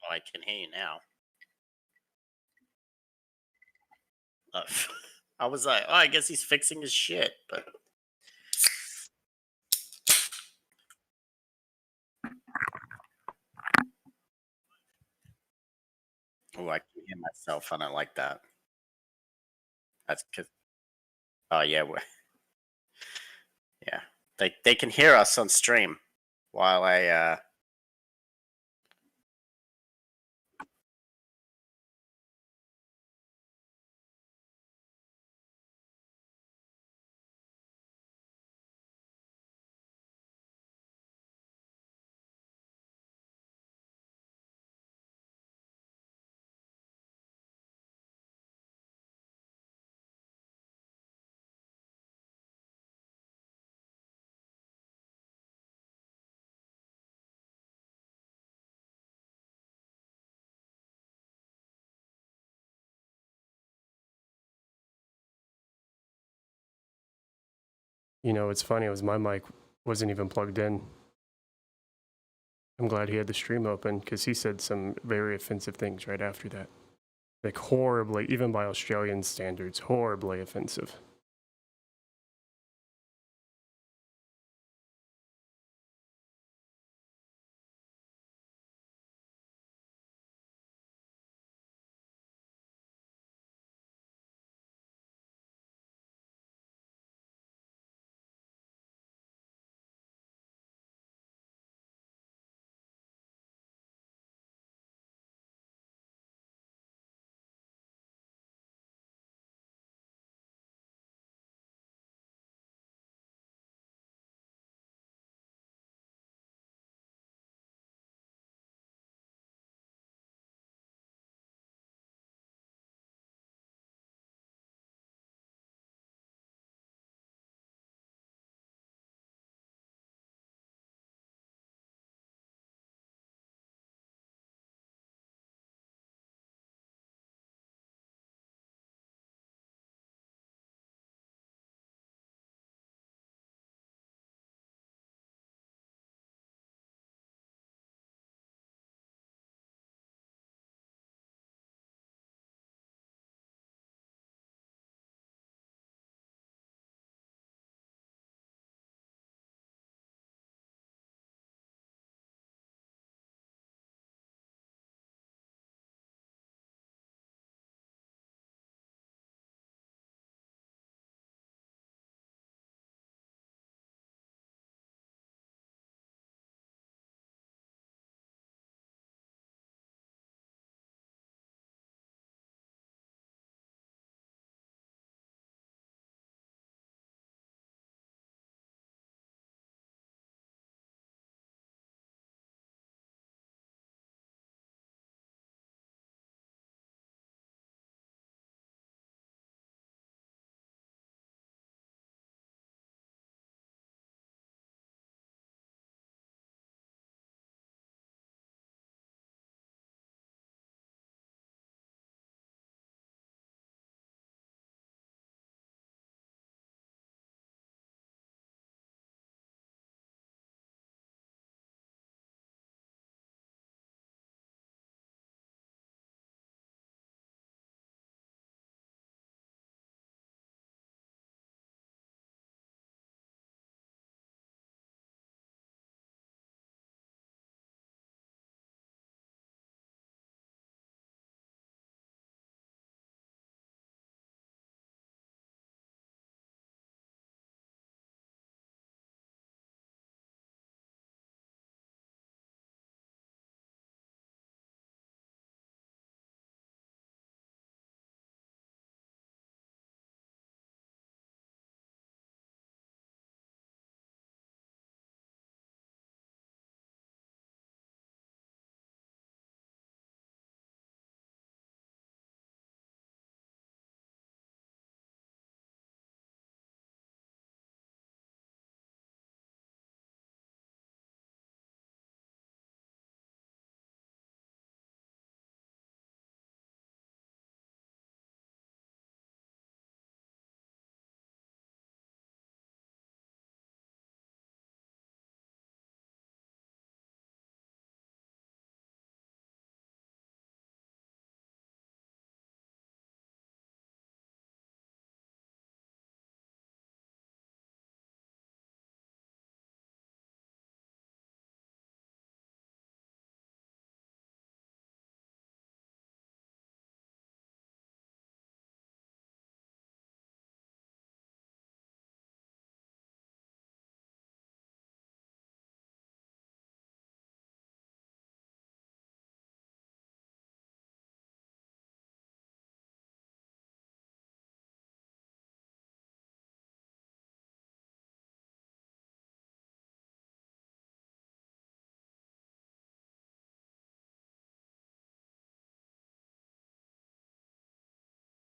Oh, I can hear you now. Uh, I was like, oh, I guess he's fixing his shit, but oh, I can hear myself. I don't like that. That's because oh yeah, yeah. They can hear us on stream while I You know, it's funny, it was my mic wasn't even plugged in. I'm glad he had the stream open because he said some very offensive things right after that. Like horribly, even by Australian standards, horribly offensive.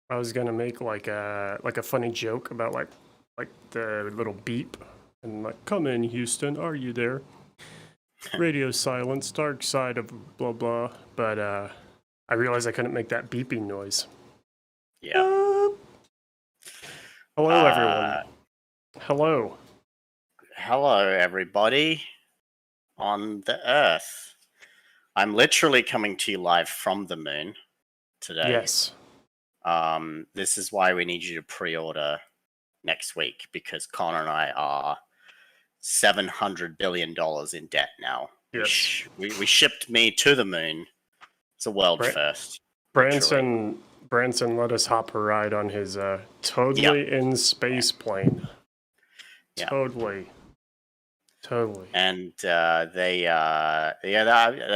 I was gonna make like a funny joke about like the little beep and like, come in, Houston, are you there? Radio silence, dark side of blah blah. But I realized I couldn't make that beeping noise. Yeah. Hello, everyone. Hello. Hello, everybody on the Earth. I'm literally coming to you live from the moon today. Yes. This is why we need you to pre-order next week, because Connor and I are $700 billion in debt now. Yes. We shipped me to the moon. It's a world first. Branson let us hop a ride on his totally in space plane. Yeah. Totally. And they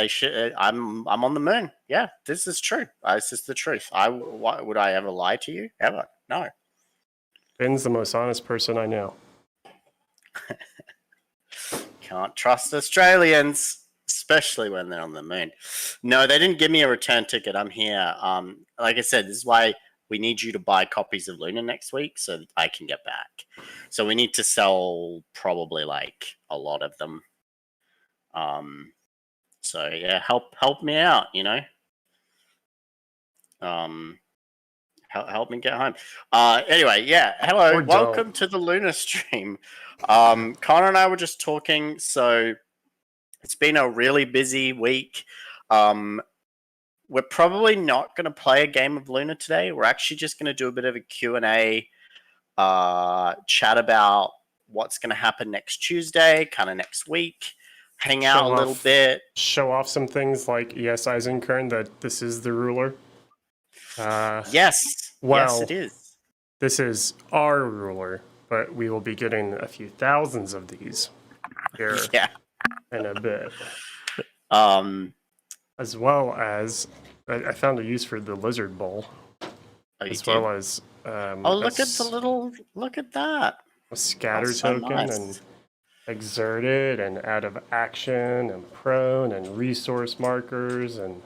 should. I'm on the moon. Yeah, this is true. This is the truth. Why would I ever lie to you? Ever? No. Ben's the most honest person I know. Can't trust Australians, especially when they're on the moon. No, they didn't give me a return ticket. I'm here. Like I said, this is why we need you to buy copies of Lunar next week so that I can get back. So we need to sell probably like a lot of them. So yeah, help me out, you know. Help me get home. Anyway, yeah. Hello, welcome to the Lunar stream. Connor and I were just talking, so it's been a really busy week. We're probably not going to play a game of Lunar today. We're actually just going to do a bit of a Q&A, chat about what's going to happen next Tuesday, kind of next week, hang out a little bit. Show off some things like, yes, Eisenkern, that this is the ruler. Yes, it is. This is our ruler, but we will be getting a few thousands of these here in a bit. As well as, I found a use for the lizard bowl. Well as look at that. A scatter token and exerted and out of action and prone and resource markers and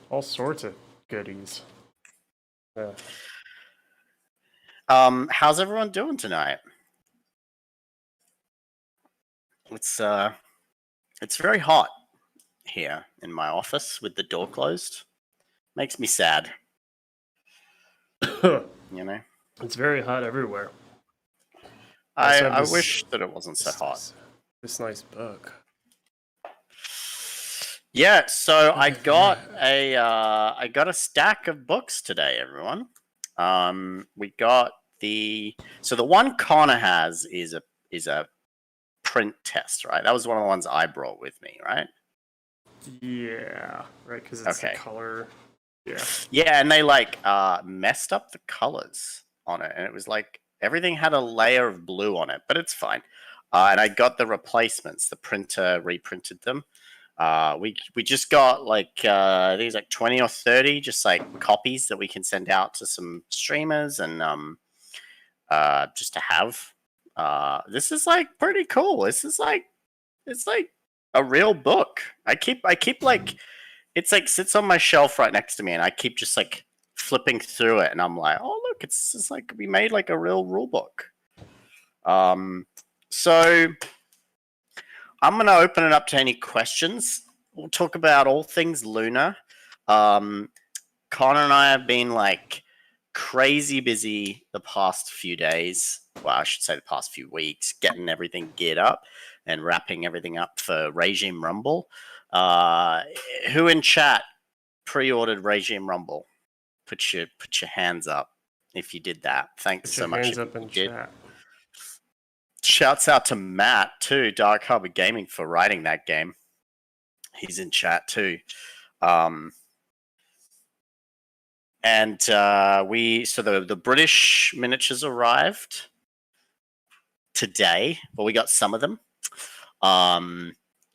all sorts of goodies. Yeah. How's everyone doing tonight? It's very hot here in my office with the door closed. Makes me sad. You know? It's very hot everywhere. I wish that it wasn't so hot. This nice book. Yeah, so I got a stack of books today, everyone. We got the one Connor has is a print test, right? That was one of the ones I brought with me, right? Yeah, right, because it's the color. Yeah. Yeah, and they like messed up the colors on it, and it was like everything had a layer of blue on it, but it's fine. And I got the replacements. The printer reprinted them. We just got like these like 20 or 30 just like copies that we can send out to some streamers and just to have. This is like pretty cool. This is like it's like a real book. I keep like it's like sits on my shelf right next to me, and I keep just like flipping through it, and I'm like, oh look, it's just like we made like a real rule book. So I'm gonna open it up to any questions. We'll talk about all things Lunar. Connor and I have been like crazy busy the past few days. Well, I should say the past few weeks, getting everything geared up and wrapping everything up for Regime Rumble. Who in chat pre-ordered Regime Rumble? Put your hands up if you did that. Thanks so much. Hands up in chat. Shouts out to Matt too, Dark Harbor Gaming, for writing that game. He's in chat too. And the British miniatures arrived today. Well, we got some of them.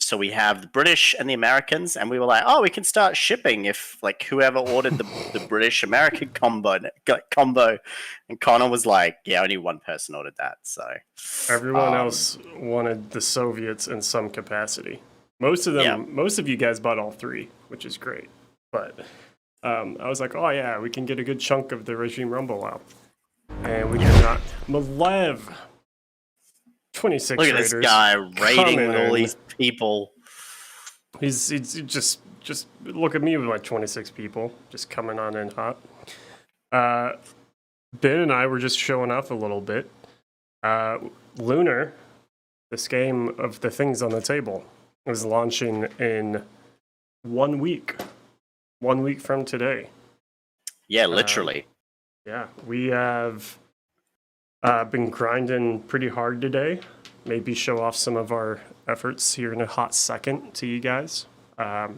So we have the British and the Americans, and we were like, oh, we can start shipping if like whoever ordered the British American combo. And Connor was like, yeah, only one person ordered that. So everyone else wanted the Soviets in some capacity. Most of them, most of you guys bought all three, which is great. But I was like, oh yeah, we can get a good chunk of the Regime Rumble out. And we did not. Malev, 26 Look at this raiders guy raiding coming with all in. these people. He's just look at me with my 26 people just coming on in hot. Ben and I were just showing off a little bit. Lunar, this game of the things on the table, is launching in 1 week. 1 week from today. Yeah, literally. Yeah, we have been grinding pretty hard today. Maybe show off some of our efforts here in a hot second to you guys. Yeah,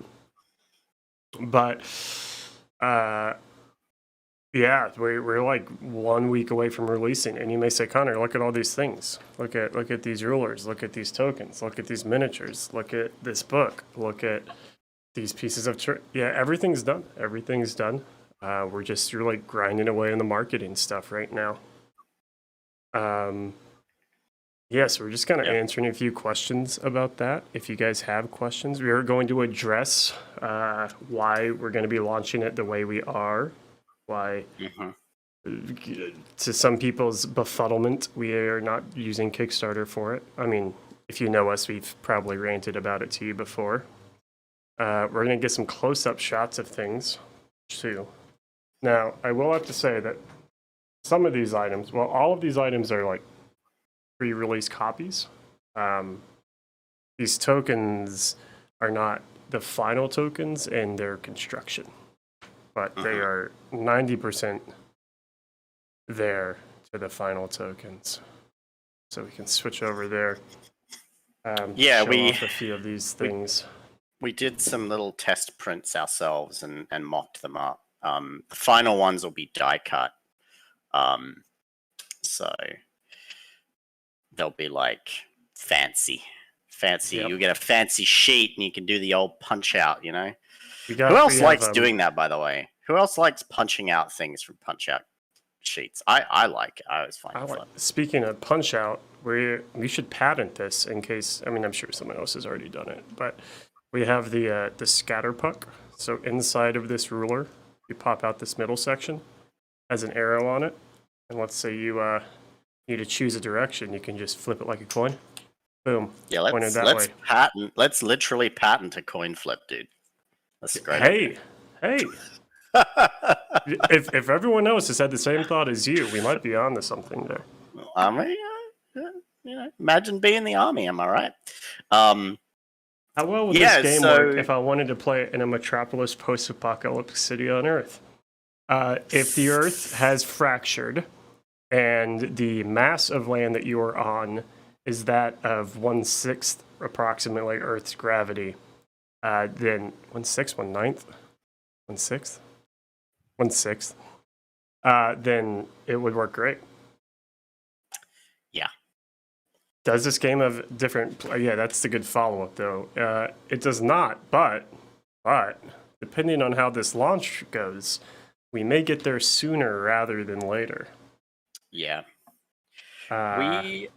we're like 1 week away from releasing, and you may say, Connor, look at all these things. Look at these rulers. Look at these tokens. Look at these miniatures. Look at this book. Look at these pieces of yeah, everything's done. Everything's done. You're like grinding away on the marketing stuff right now. Yeah, so we're just kind of answering a few questions about that. If you guys have questions, we are going to address why we're going to be launching it the way we are. Why, to some people's befuddlement, we are not using Kickstarter for it. I mean, if you know us, we've probably ranted about it to you before. We're going to get some close-up shots of things, too. Now, I will have to say that some of these items, well, all of these items are like pre-release copies. These tokens are not the final tokens in their construction, but they are 90% there to the final tokens. So we can switch over there. Yeah, show off a few of these things. We did some little test prints ourselves and mocked them up. The final ones will be die cut. So they'll be like fancy. Yep. You get a fancy sheet and you can do the old punch out, you know? Who else likes doing that, by the way? Who else likes punching out things from punch out sheets? I like it. I always find it fun. Speaking of punch out, we should patent this in case, I mean, I'm sure someone else has already done it, but we have the scatter puck. So inside of this ruler, you pop out this middle section, has an arrow on it, and let's say you need to choose a direction, you can just flip it like a coin. Boom. Yeah, let's literally patent a coin flip, dude. That's great. Hey. if everyone else has had the same thought as you, we might be on to something there. I mean, you know, imagine being the army. Am I right? How well would this game work if I wanted to play it in a metropolis post-apocalyptic city on Earth? If the Earth has fractured and the mass of land that you are on is that of 1/6 approximately Earth's gravity, then 1/6, 1/9, 1/6, 1/6, then it would work great. Yeah. Does this game have different? Yeah, that's the good follow-up though. It does not, but depending on how this launch goes, we may get there sooner rather than later. Yeah. I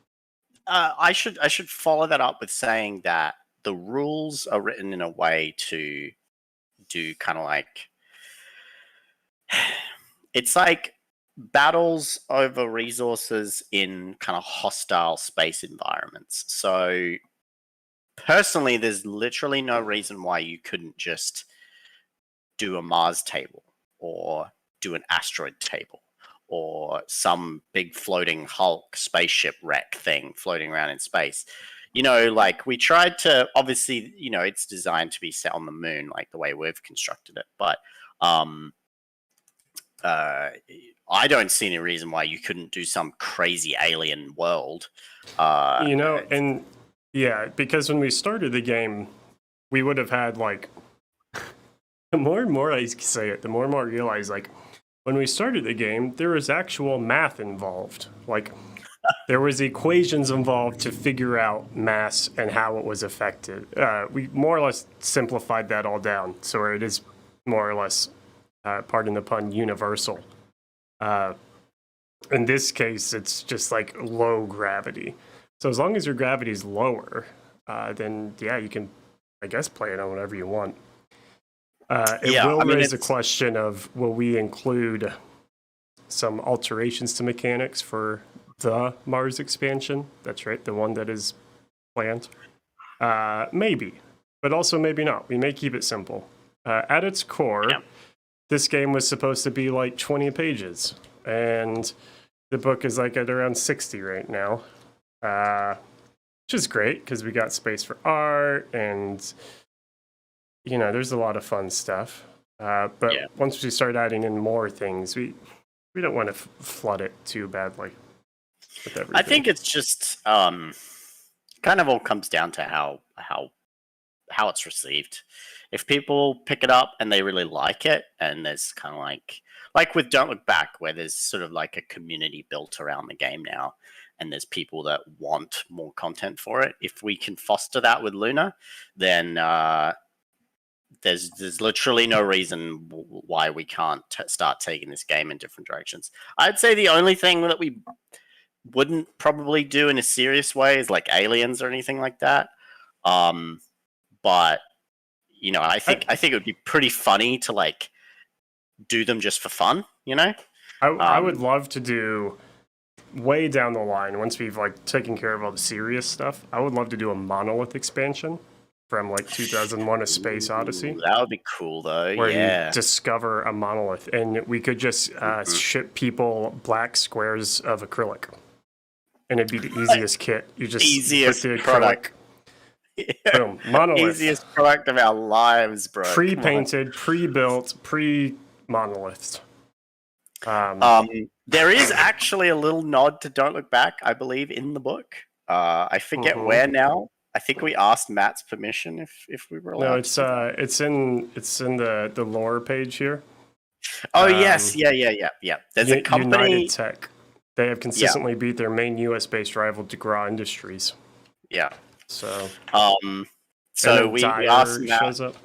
should follow that up with saying that the rules are written in a way to do kind of like it's like battles over resources in kind of hostile space environments. So personally, there's literally no reason why you couldn't just do a Mars table or do an asteroid table or some big floating Hulk spaceship wreck thing floating around in space. You know, like we tried to, obviously, you know, it's designed to be set on the moon, like the way we've constructed it. But I don't see any reason why you couldn't do some crazy alien world. You know, and yeah, because when we started the game, we would have had like, the more and more I say it, the more and more I realize, like, when we started the game, there was actual math involved. Like, there was equations involved to figure out mass and how it was affected. We more or less simplified that all down, so it is more or less, pardon the pun, universal. In this case, it's just like low gravity. So as long as your gravity is lower, then yeah, you can, I guess, play it on whatever you want. It will raise the question of, will we include some alterations to mechanics for the Mars expansion? That's right, the one that is planned. Maybe, but also maybe not. We may keep it simple. At its core, this game was supposed to be like 20 pages, and the book is like at around 60 right now, which is great because we got space for art and, you know, there's a lot of fun stuff. But once we start adding in more things, we don't want to flood it too badly with everything. I think it's just kind of all comes down to how it's received. If people pick it up and they really like it, and there's kind of like with Don't Look Back, where there's sort of like a community built around the game now, and there's people that want more content for it. If we can foster that with Lunar, then there's literally no reason why we can't start taking this game in different directions. I'd say the only thing that we wouldn't probably do in a serious way is like aliens or anything like that. But you know, I think it would be pretty funny to like do them just for fun. You know, I would love to do way down the line once we've like taken care of all the serious stuff. I would love to do a monolith expansion from like 2001: A Space Odyssey. That would be cool, though. Where you discover a monolith, and we could just ship people black squares of acrylic, and it'd be the easiest kit. You just easiest put the product. Boom, monolith. Easiest product of our lives, bro. Pre-painted, pre-built, pre-monoliths. There is actually a little nod to Don't Look Back, I believe, in the book. I forget where now. I think we asked Matt's permission if we were allowed. No, it's in the lore page here. Oh yes, yeah. There's a company, United Tech. They have consistently beat their main U.S.-based rival, DeGraw Industries. Yeah. So. We asked Matt.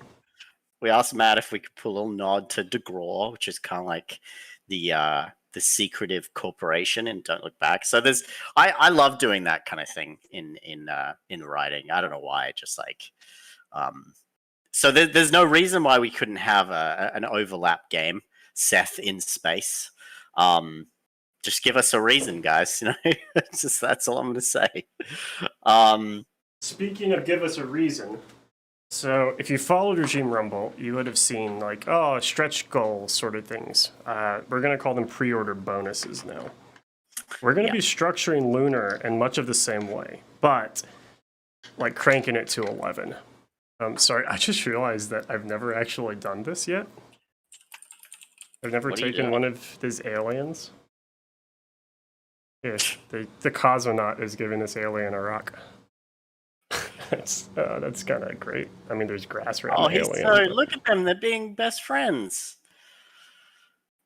We asked Matt if we could pull a little nod to DeGraw, which is kind of like the secretive corporation in Don't Look Back. So I love doing that kind of thing in writing. I don't know why, just like so there's no reason why we couldn't have an overlap game, Seth in space. Just give us a reason, guys. You know, that's all I'm going to say. Speaking of give us a reason, so if you followed Regime Rumble, you would have seen like, stretch goal sort of things. We're going to call them pre-order bonuses now. We're going to be structuring Lunar in much of the same way, but like cranking it to 11. Sorry, I just realized that I've never actually done this yet. I've never taken one of these aliens. Here, the cosmonaut is giving this alien a rock. That's kind of great. I mean, there's grass around the alien. Look at them. They're being best friends.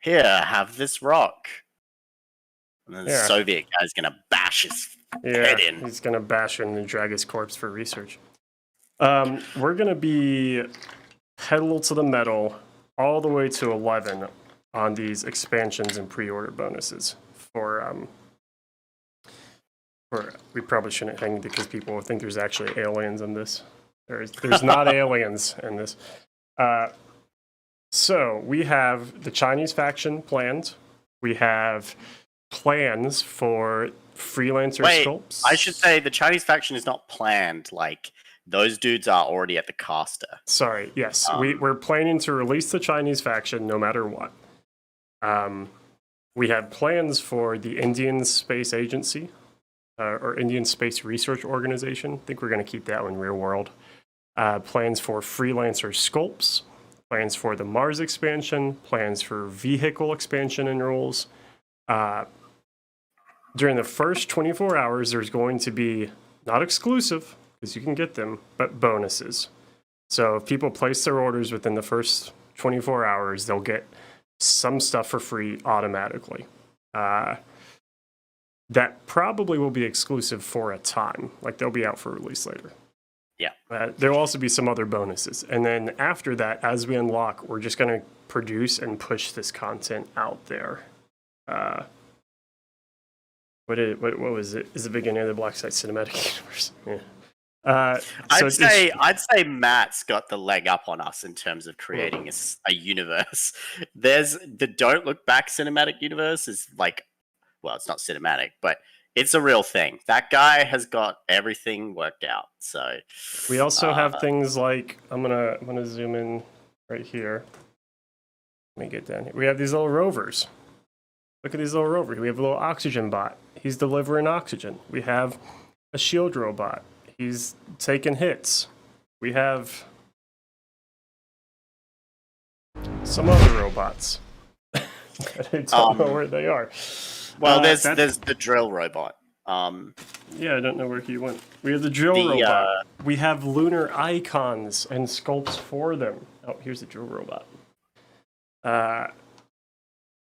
Here, have this rock. And then the Soviet guy's going to bash his head in. He's going to bash in and drag his corpse for research. We're going to be pedal to the metal all the way to 11 on these expansions and pre-order bonuses for we probably shouldn't hang because people will think there's actually aliens in this. There's not aliens in this. So we have the Chinese faction planned. We have plans for freelancer sculpts. I should say the Chinese faction is not planned. Like those dudes are already at the caster. Sorry. Yes, we're planning to release the Chinese faction no matter what. We have plans for the Indian Space Agency. Or Indian Space Research Organization. I think we're going to keep that one real world. Plans for freelancer sculpts, plans for the Mars expansion, plans for vehicle expansion and rules. During the first 24 hours, there's going to be, not exclusive, because you can get them, but bonuses. So if people place their orders within the first 24 hours, they'll get some stuff for free automatically. That probably will be exclusive for a time. Like, they'll be out for release later. Yeah. There will also be some other bonuses. And then after that, as we unlock, we're just going to produce and push this content out there. What was it? Is the beginning of the Black Site Cinematic Universe? Yeah. So I'd say Matt's got the leg up on us in terms of creating a universe. There's the Don't Look Back cinematic universe is like, well, it's not cinematic, but it's a real thing. That guy has got everything worked out. So we also have things like I'm gonna zoom in right here. Let me get down here. We have these little rovers. Look at these little rovers. We have a little oxygen bot. He's delivering oxygen. We have a shield robot. He's taking hits. We have some other robots. I don't know where they are. Well, there's the drill robot. Yeah, I don't know where he went. We have the drill robot. We have lunar icons and sculpts for them. Oh, here's the drill robot.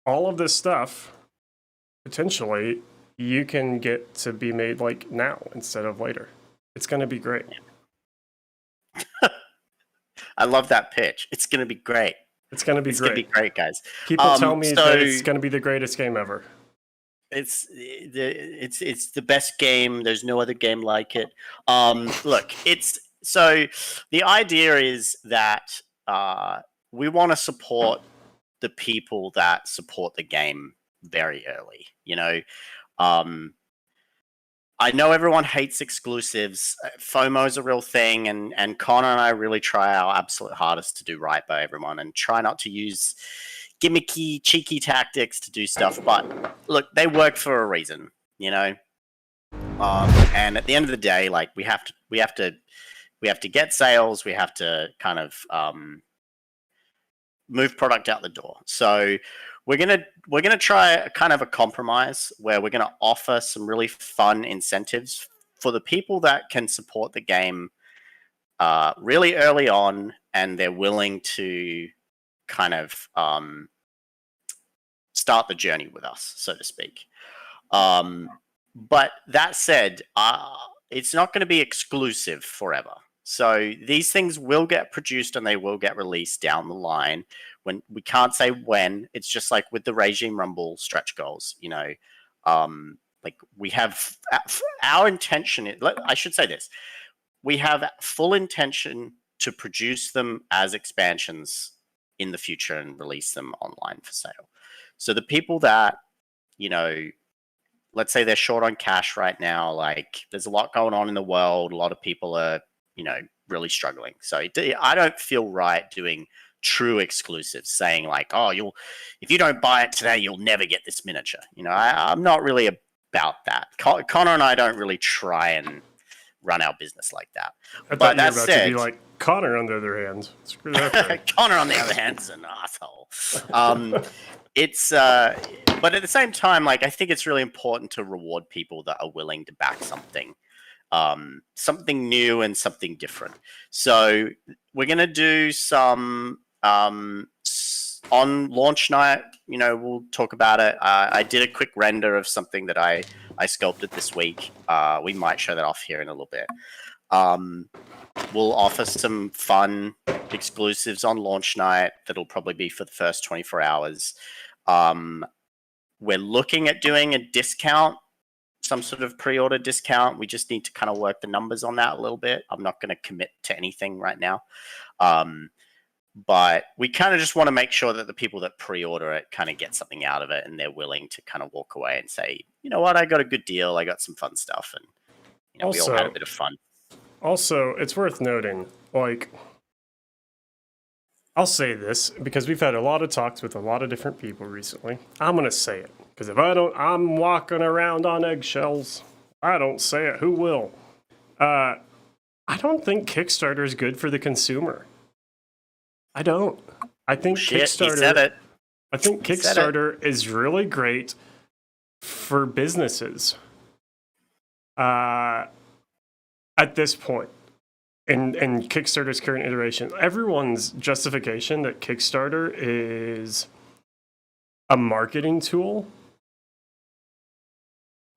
All of this stuff, potentially, you can get to be made like now instead of later. It's going to be great. I love that pitch. It's going to be great. It's going to be It's great. going to be great, guys. People tell me that it's going to be the greatest game ever. It's the best game. There's no other game like it. Look, so the idea is that we want to support the people that support the game very early. You know, I know everyone hates exclusives. FOMO is a real thing, and Connor and I really try our absolute hardest to do right by everyone and try not to use gimmicky, cheeky tactics to do stuff. But look, they work for a reason, you know. And at the end of the day, like we have to get sales. We have to kind of move product out the door. So we're gonna try a kind of a compromise where we're gonna offer some really fun incentives for the people that can support the game really early on, and they're willing to kind of start the journey with us, so to speak. But that said, it's not going to be exclusive forever. So these things will get produced and they will get released down the line. When we can't say when, it's just like with the Regime Rumble stretch goals, you know, like we have our intention. I should say this: we have full intention to produce them as expansions in the future and release them online for sale. So the people that, you know, let's say they're short on cash right now, like there's a lot going on in the world. A lot of people are, you know, really struggling. So I don't feel right doing true exclusives, saying like, oh, if you don't buy it today, you'll never get this miniature. You know, I'm not really about that. Connor and I don't really try and run our business like that. But that said, to be like Connor, on the other hand, screw that. Connor, on the other hand, is an asshole. But at the same time, like I think it's really important to reward people that are willing to back something. Something new and something different. So we're going to do some on launch night. You know, we'll talk about it. I did a quick render of something that I sculpted this week. We might show that off here in a little bit. We'll offer some fun exclusives on launch night that'll probably be for the first 24 hours. We're looking at doing a discount, some sort of pre-order discount. We just need to kind of work the numbers on that a little bit. I'm not going to commit to anything right now. But we kind of just want to make sure that the people that pre-order it kind of get something out of it and they're willing to kind of walk away and say, you know what, I got a good deal. I got some fun stuff. And, you know, also, we all had a bit of fun. Also, it's worth noting, like, I'll say this because we've had a lot of talks with a lot of different people recently. I'm going to say it because if I don't, I'm walking around on eggshells. I don't say it. Who will? I don't think Kickstarter is good for the consumer. I don't. I think Kickstarter. He said it. I think Kickstarter is really great for businesses. At this point. In Kickstarter's current iteration, everyone's justification that Kickstarter is a marketing tool,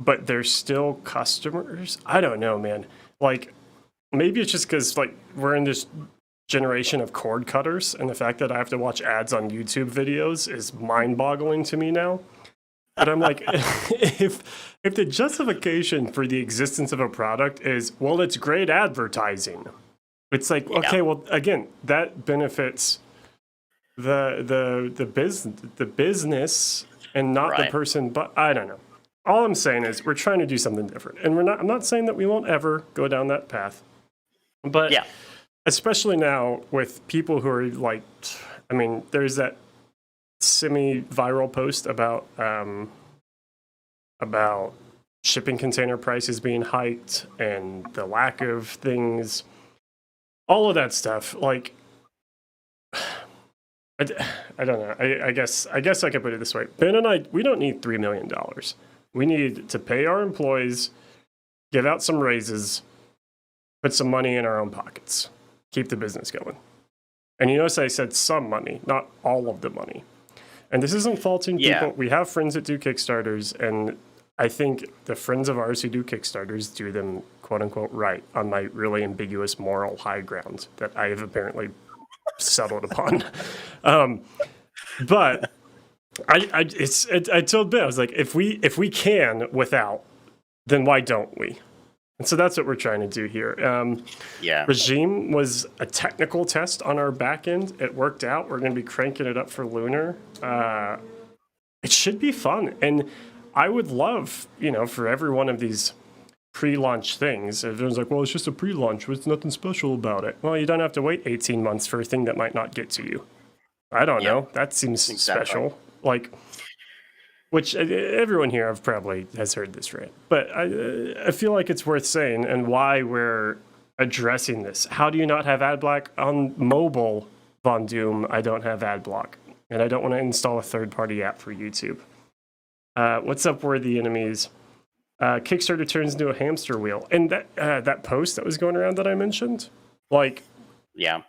but they're still customers. I don't know, man. Like, maybe it's just because like we're in this generation of cord cutters, and the fact that I have to watch ads on YouTube videos is mind-boggling to me now. But I'm like, if the justification for the existence of a product is, well, it's great advertising, it's like, Yeah. okay, well, again, that benefits the business and not the Right. person. But I don't know. All I'm saying is we're trying to do something different, and we're not. I'm not saying that we won't ever go down that path, but Yeah. especially now with people who are like, I mean, there's that semi-viral post about shipping container prices being hiked and the lack of things, all of that stuff. Like, I don't know. I guess I could put it this way. Ben and I, we don't need $3 million. We need to pay our employees, give out some raises, put some money in our own pockets, keep the business going. And you notice I said some money, not all of the money. And this isn't faulting people. We have friends that do Kickstarters, and I think the friends of ours who do Kickstarters do them quote unquote right on my really ambiguous moral high ground that I have apparently settled upon. But I told Ben, I was like, if we can without, then why don't we? And so that's what we're trying to do here. Regime was a technical test on our back end. It worked out. We're going to be cranking it up for Lunar. It should be fun. And I would love, for every one of these pre-launch things, everyone's like, well, it's just a pre-launch. There's nothing special about it. Well, you don't have to wait 18 months for a thing that might not get to you. I don't know. That seems special. Like, which everyone here probably has heard this, right? But I feel like it's worth saying, and why we're addressing this. How do you not have ad block on mobile, Von Doom? I don't have ad block, and I don't want to install a third-party app for YouTube. What's up, worthy enemies? Kickstarter turns into a hamster wheel, and that post that was going around that I mentioned, like,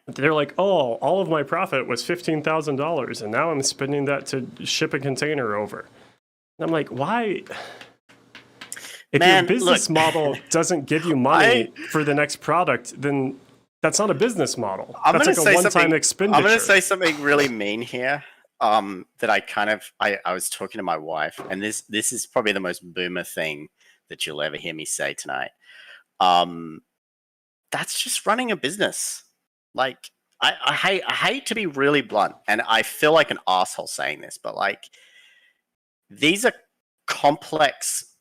they're like, oh, all of my profit was $15,000, and now I'm spending that to ship a container over. And I'm like, why? If your business model doesn't give you money for the next product, then that's not a business model. That's like a one-time expenditure. I'm going to say something really mean here. That I was talking to my wife, and this is probably the most boomer thing that you'll ever hear me say tonight. That's just running a business. Like, I hate to be really blunt, and I feel like an asshole saying this, but like, these are complex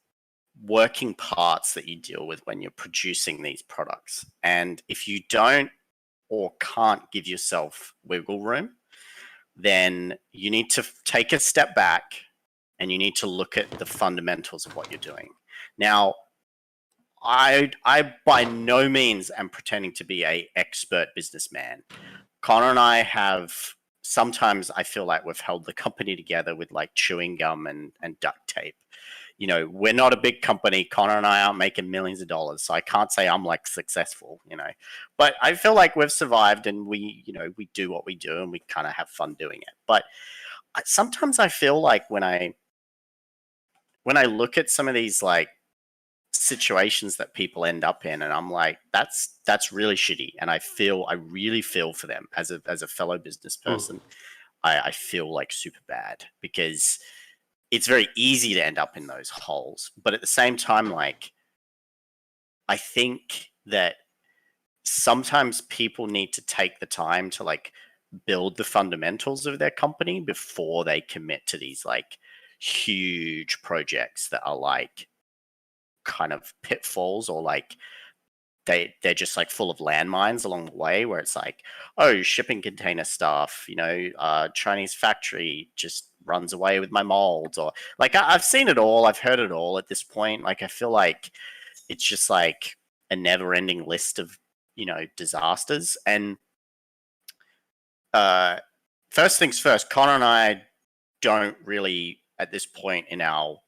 working parts that you deal with when you're producing these products. And if you don't or can't give yourself wiggle room, then you need to take a step back and you need to look at the fundamentals of what you're doing. Now, I by no means am pretending to be an expert businessman. Connor and I have, sometimes I feel like we've held the company together with like chewing gum and duct tape. We're not a big company. Connor and I aren't making millions of dollars, so I can't say I'm like successful, but I feel like we've survived, and we do what we do, and we kind of have fun doing it. But sometimes I feel like when I look at some of these like situations that people end up in, and I'm like, that's really shitty, and I really feel for them as a fellow business person. I feel like super bad, because it's very easy to end up in those holes. But at the same time, like, I think that sometimes people need to take the time to like build the fundamentals of their company before they commit to these like huge projects that are like kind of pitfalls, or like they're just like full of landmines along the way, where it's like, oh, shipping container stuff, Chinese factory just runs away with my molds, or like I've seen it all, I've heard it all at this point. Like, I feel like it's just like a never-ending list of disasters. And first things first, Connor and I don't really at this point in our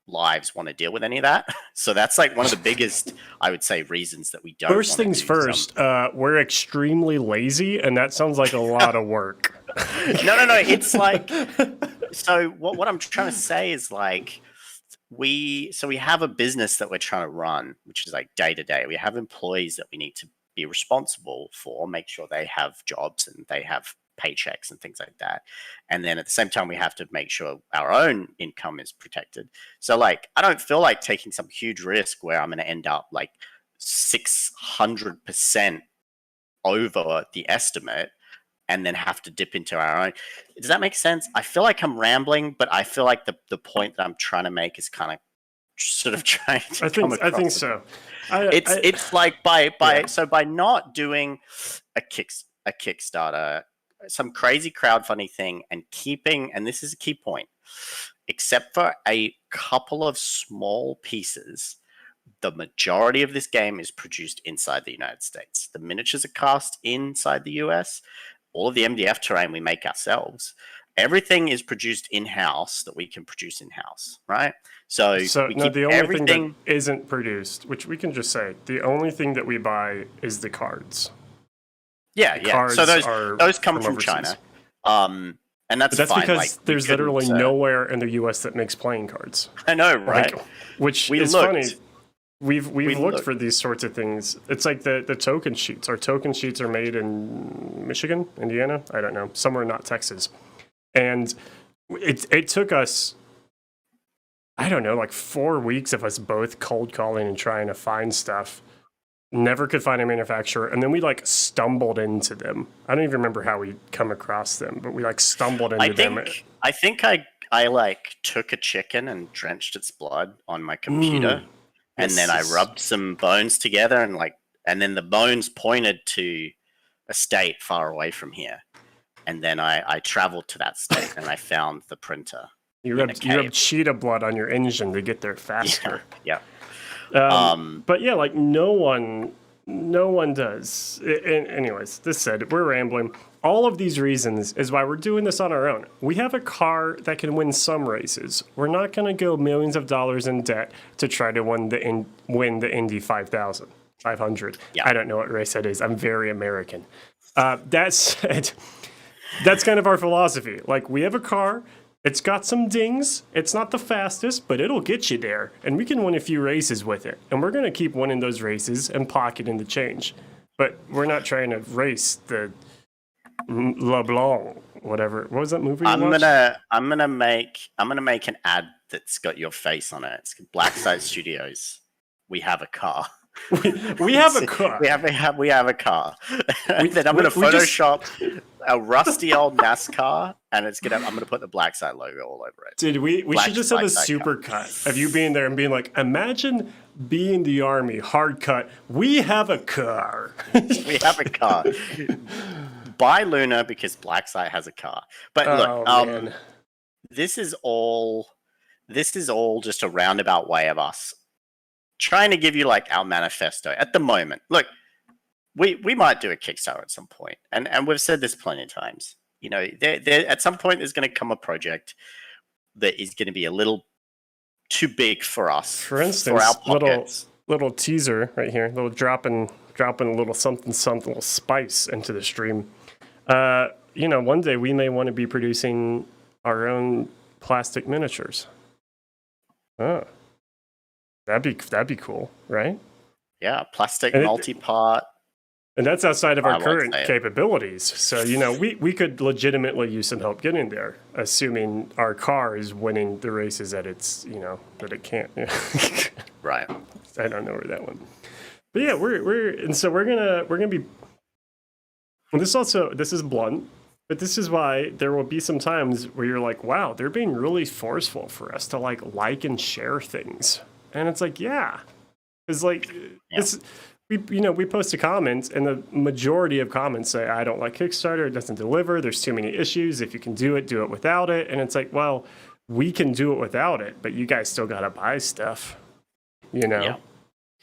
lives want to deal with any of that. So that's like one of the biggest, I would say, reasons that we don't. First things first, we're extremely lazy, and that sounds like a lot of work. No. It's like, so what I'm trying to say is like, we have a business that we're trying to run, which is like day to day. We have employees that we need to be responsible for, make sure they have jobs and they have paychecks and things like that. And then at the same time, we have to make sure our own income is protected. So like, I don't feel like taking some huge risk where I'm going to end up like 600% over the estimate and then have to dip into our own. Does that make sense? I feel like I'm rambling, but I feel like the point that I'm trying to make is kind of sort of trying to come across. I think so. It's like by not doing a Kickstarter, some crazy crowdfunding thing, and keeping, and this is a key point, except for a couple of small pieces, the majority of this game is produced inside the United States. The miniatures are cast inside the US. All of the MDF terrain we make ourselves. Everything is produced in-house that we can produce in-house, right? So we keep the only everything thing that isn't produced, which we can just say, the only thing that we buy is the cards. Yeah. Cards So those come from overseas. China, and that's But that's fine. because like, there's literally nowhere in the U.S. that makes playing cards. I know, right? Which is funny. We've looked for these sorts of things. It's like the token sheets. Our token sheets are made in Michigan, Indiana, I don't know, somewhere not Texas. And it took us, I don't know, like 4 weeks of us both cold calling and trying to find stuff. Never could find a manufacturer, and then we like stumbled into them. I don't even remember how we come across them, but we like stumbled into them. I think I like took a chicken and drenched its blood on my computer. And then I rubbed some bones together and then the bones pointed to a state far away from here. And then I traveled to that state and I found the printer. You rubbed cheetah blood on your engine to get there faster. Yeah. But yeah, like no one does. Anyways, this said, we're rambling. All of these reasons is why we're doing this on our own. We have a car that can win some races. We're not going to go millions of dollars in debt to try to win the Indy 500. Yeah. I don't know what race that is. I'm very American. That said, that's kind of our philosophy. Like, we have a car. It's got some dings. It's not the fastest, but it'll get you there. And we can win a few races with it. And we're going to keep winning those races and pocketing the change. But we're not trying to race the LeBlanc, whatever. What was that movie? I'm gonna make an ad that's got your face on it. It's Blackside Studios. We have a car. we have a car. We have a car. Then I'm gonna Photoshop a rusty old NASCAR, and I'm gonna put the Blackside logo all over it. Dude, we should just have a super cut of you being there and being like, imagine being the army, hard cut. We have a car. We have a car. Buy Lunar because Blackside has a car. But look, this is all just a roundabout way of us trying to give you like our manifesto at the moment. Look, we might do a Kickstarter at some point, and we've said this plenty of times. You know, there at some point there's going to come a project that is going to be a little too big for us. For instance, for our pockets. little teaser right here, little dropping a little something, little spice into the stream. You know, one day we may want to be producing our own plastic miniatures. Oh, that'd be cool, right? Yeah, plastic multi-part. And that's outside of our current capabilities. So, you know, we could legitimately use some help getting there, assuming our car is winning the races that that it can't. Right. I don't know where that one. But yeah, we're gonna be. And this is blunt, but this is why there will be some times where you're like, wow, they're being really forceful for us to like and share things. And it's like, yeah. It's like, we post a comment, and the majority of comments say, I don't like Kickstarter, it doesn't deliver, there's too many issues, if you can do it without it. And it's like, well, we can do it without it, but you guys still gotta buy stuff, you know? Yeah.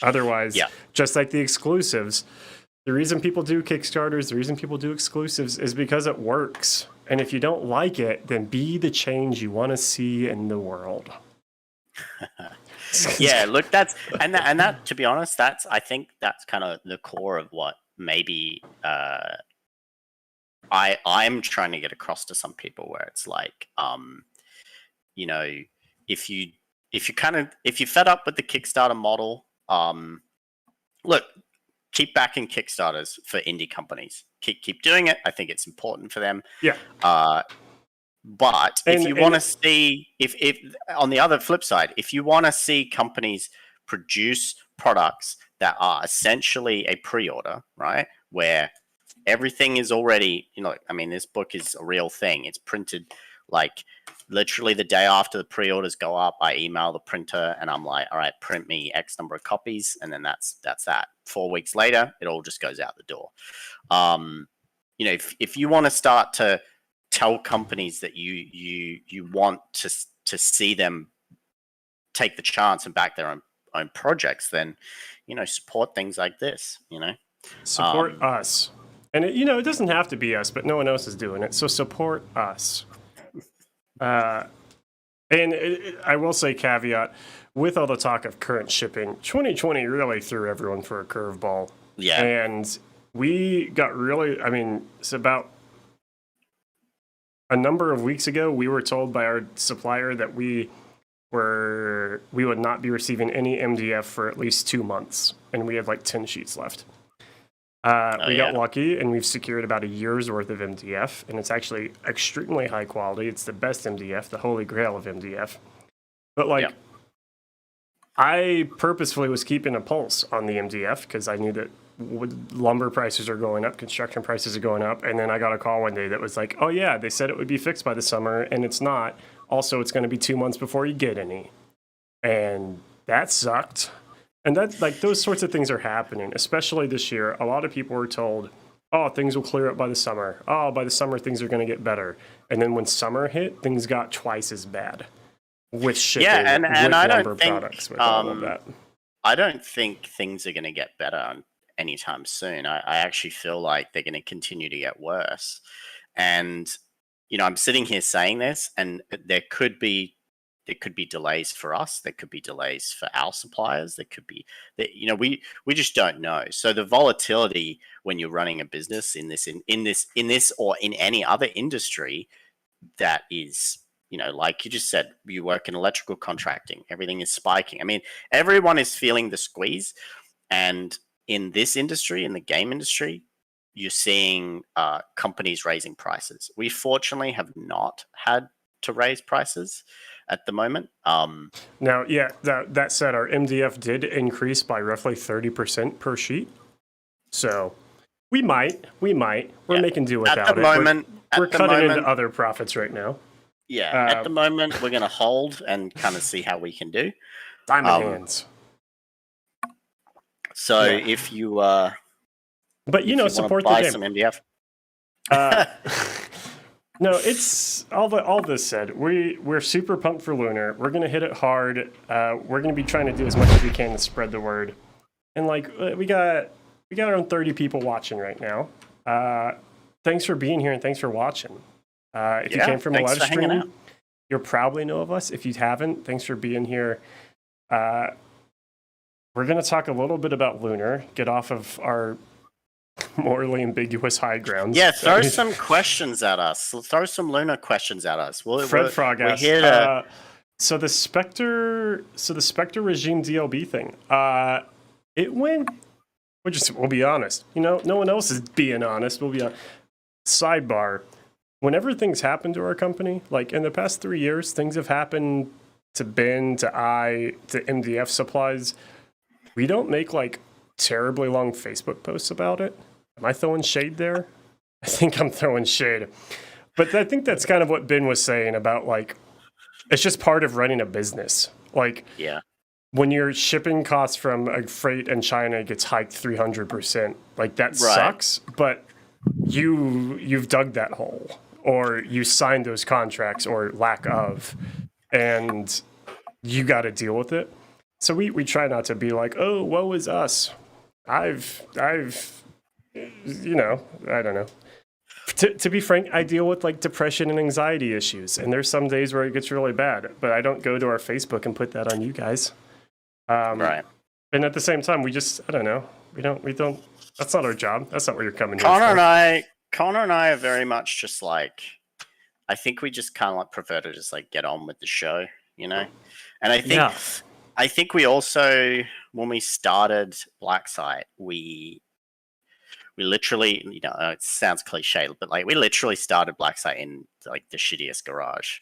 Otherwise, just like the exclusives, the reason people do Kickstarters, the reason people do exclusives is because it works. And if you don't like it, then be the change you want to see in the world. Yeah, look, that to be honest, I think that's kind of the core of what maybe I'm trying to get across to some people, where it's like, you know, if you're fed up with the Kickstarter model, look, keep backing Kickstarters for indie companies. keep doing it. I think it's important for them. Yeah. But if you want to see, if on the other flip side, if you want to see companies produce products that are essentially a pre-order, right, where everything is already, I mean, this book is a real thing. It's printed like literally the day after the pre-orders go up. I email the printer and I'm like, all right, print me X number of copies, and then that's that. 4 weeks later, it all just goes out the door. If you want to start to tell companies that you want to see them take the chance and back their own projects, then support things like this. Support us. And it doesn't have to be us, but no one else is doing it, so support us. I will say, caveat, with all the talk of current shipping, 2020 really threw everyone for a curveball. Yeah. And we got it's about a number of weeks ago, we were told by our supplier that we would not be receiving any MDF for at least 2 months, and we had like 10 sheets left. We got lucky, and we've secured about a year's worth of MDF, and it's actually extremely high quality. It's the best MDF, the holy grail of MDF. But I purposefully was keeping a pulse on the MDF because I knew that lumber prices are going up, construction prices are going up, and then I got a call one day that was like, oh yeah, they said it would be fixed by the summer, and it's not. Also, it's going to be 2 months before you get any. And that sucked. And that, those sorts of things are happening, especially this year. A lot of people were told, oh, things will clear up by the summer. Oh, by the summer, things are going to get better. And then when summer hit, things got twice as bad with shipping, and I lumber don't think, products, with all of that. I don't think things are going to get better anytime soon. I actually feel like they're going to continue to get worse. And, I'm sitting here saying this, and there could be delays for us. There could be delays for our suppliers. There could be, we just don't know. So the volatility when you're running a business in this or in any other industry that is, like you just said, you work in electrical contracting, everything is spiking. I mean, everyone is feeling the squeeze. And in this industry, in the game industry, you're seeing companies raising prices. We fortunately have not had to raise prices at the moment. Now, yeah, that said, our MDF did increase by roughly 30% per sheet. So we might. We're making do without it. At the moment, we're cutting into other profits right now. Yeah, at the moment, we're going to hold and kind of see how we can do. Diamond hands. So if you... but, support buy the game. some MDF. No, it's all this said. We're super pumped for Lunar. We're gonna hit it hard. We're gonna be trying to do as much as we can to spread the word. And we got around 30 people watching right now. Thanks for being here and thanks for watching. If you came from a live stream, you'll probably know of us. If you haven't, thanks for being here. We're gonna talk a little bit about Lunar. Get off of our morally ambiguous high grounds. Yeah, throw some questions at us. Throw some Lunar questions at us. Fred Frog asked, so the Spectre regime DLB thing, it went. We'll be honest. No one else is being honest. We'll be honest. Sidebar: whenever things happen to our company, like in the past 3 years, things have happened to Ben, to MDF supplies. We don't make terribly long Facebook posts about it. Am I throwing shade there? I think I'm throwing shade. But I think that's kind of what Ben was saying about it's just part of running a business. When your shipping costs from a freight in China gets hiked 300%, that sucks, but you've dug that hole, or you signed those contracts, or lack of, and you got to deal with it. So we try not to be like, oh, woe is us. I've I don't know. To be frank, I deal with depression and anxiety issues, and there's some days where it gets really bad, but I don't go to our Facebook and put that on you guys. Right. And at the same time, I don't know. We don't. That's not our job. That's not what you're coming here Connor for. Connor and I are very much just I think we just kind of prefer to just get on with the show, And I think we also, when we started Blacksite, we we literally, it sounds cliche, but like we literally started Black Site in like the shittiest garage.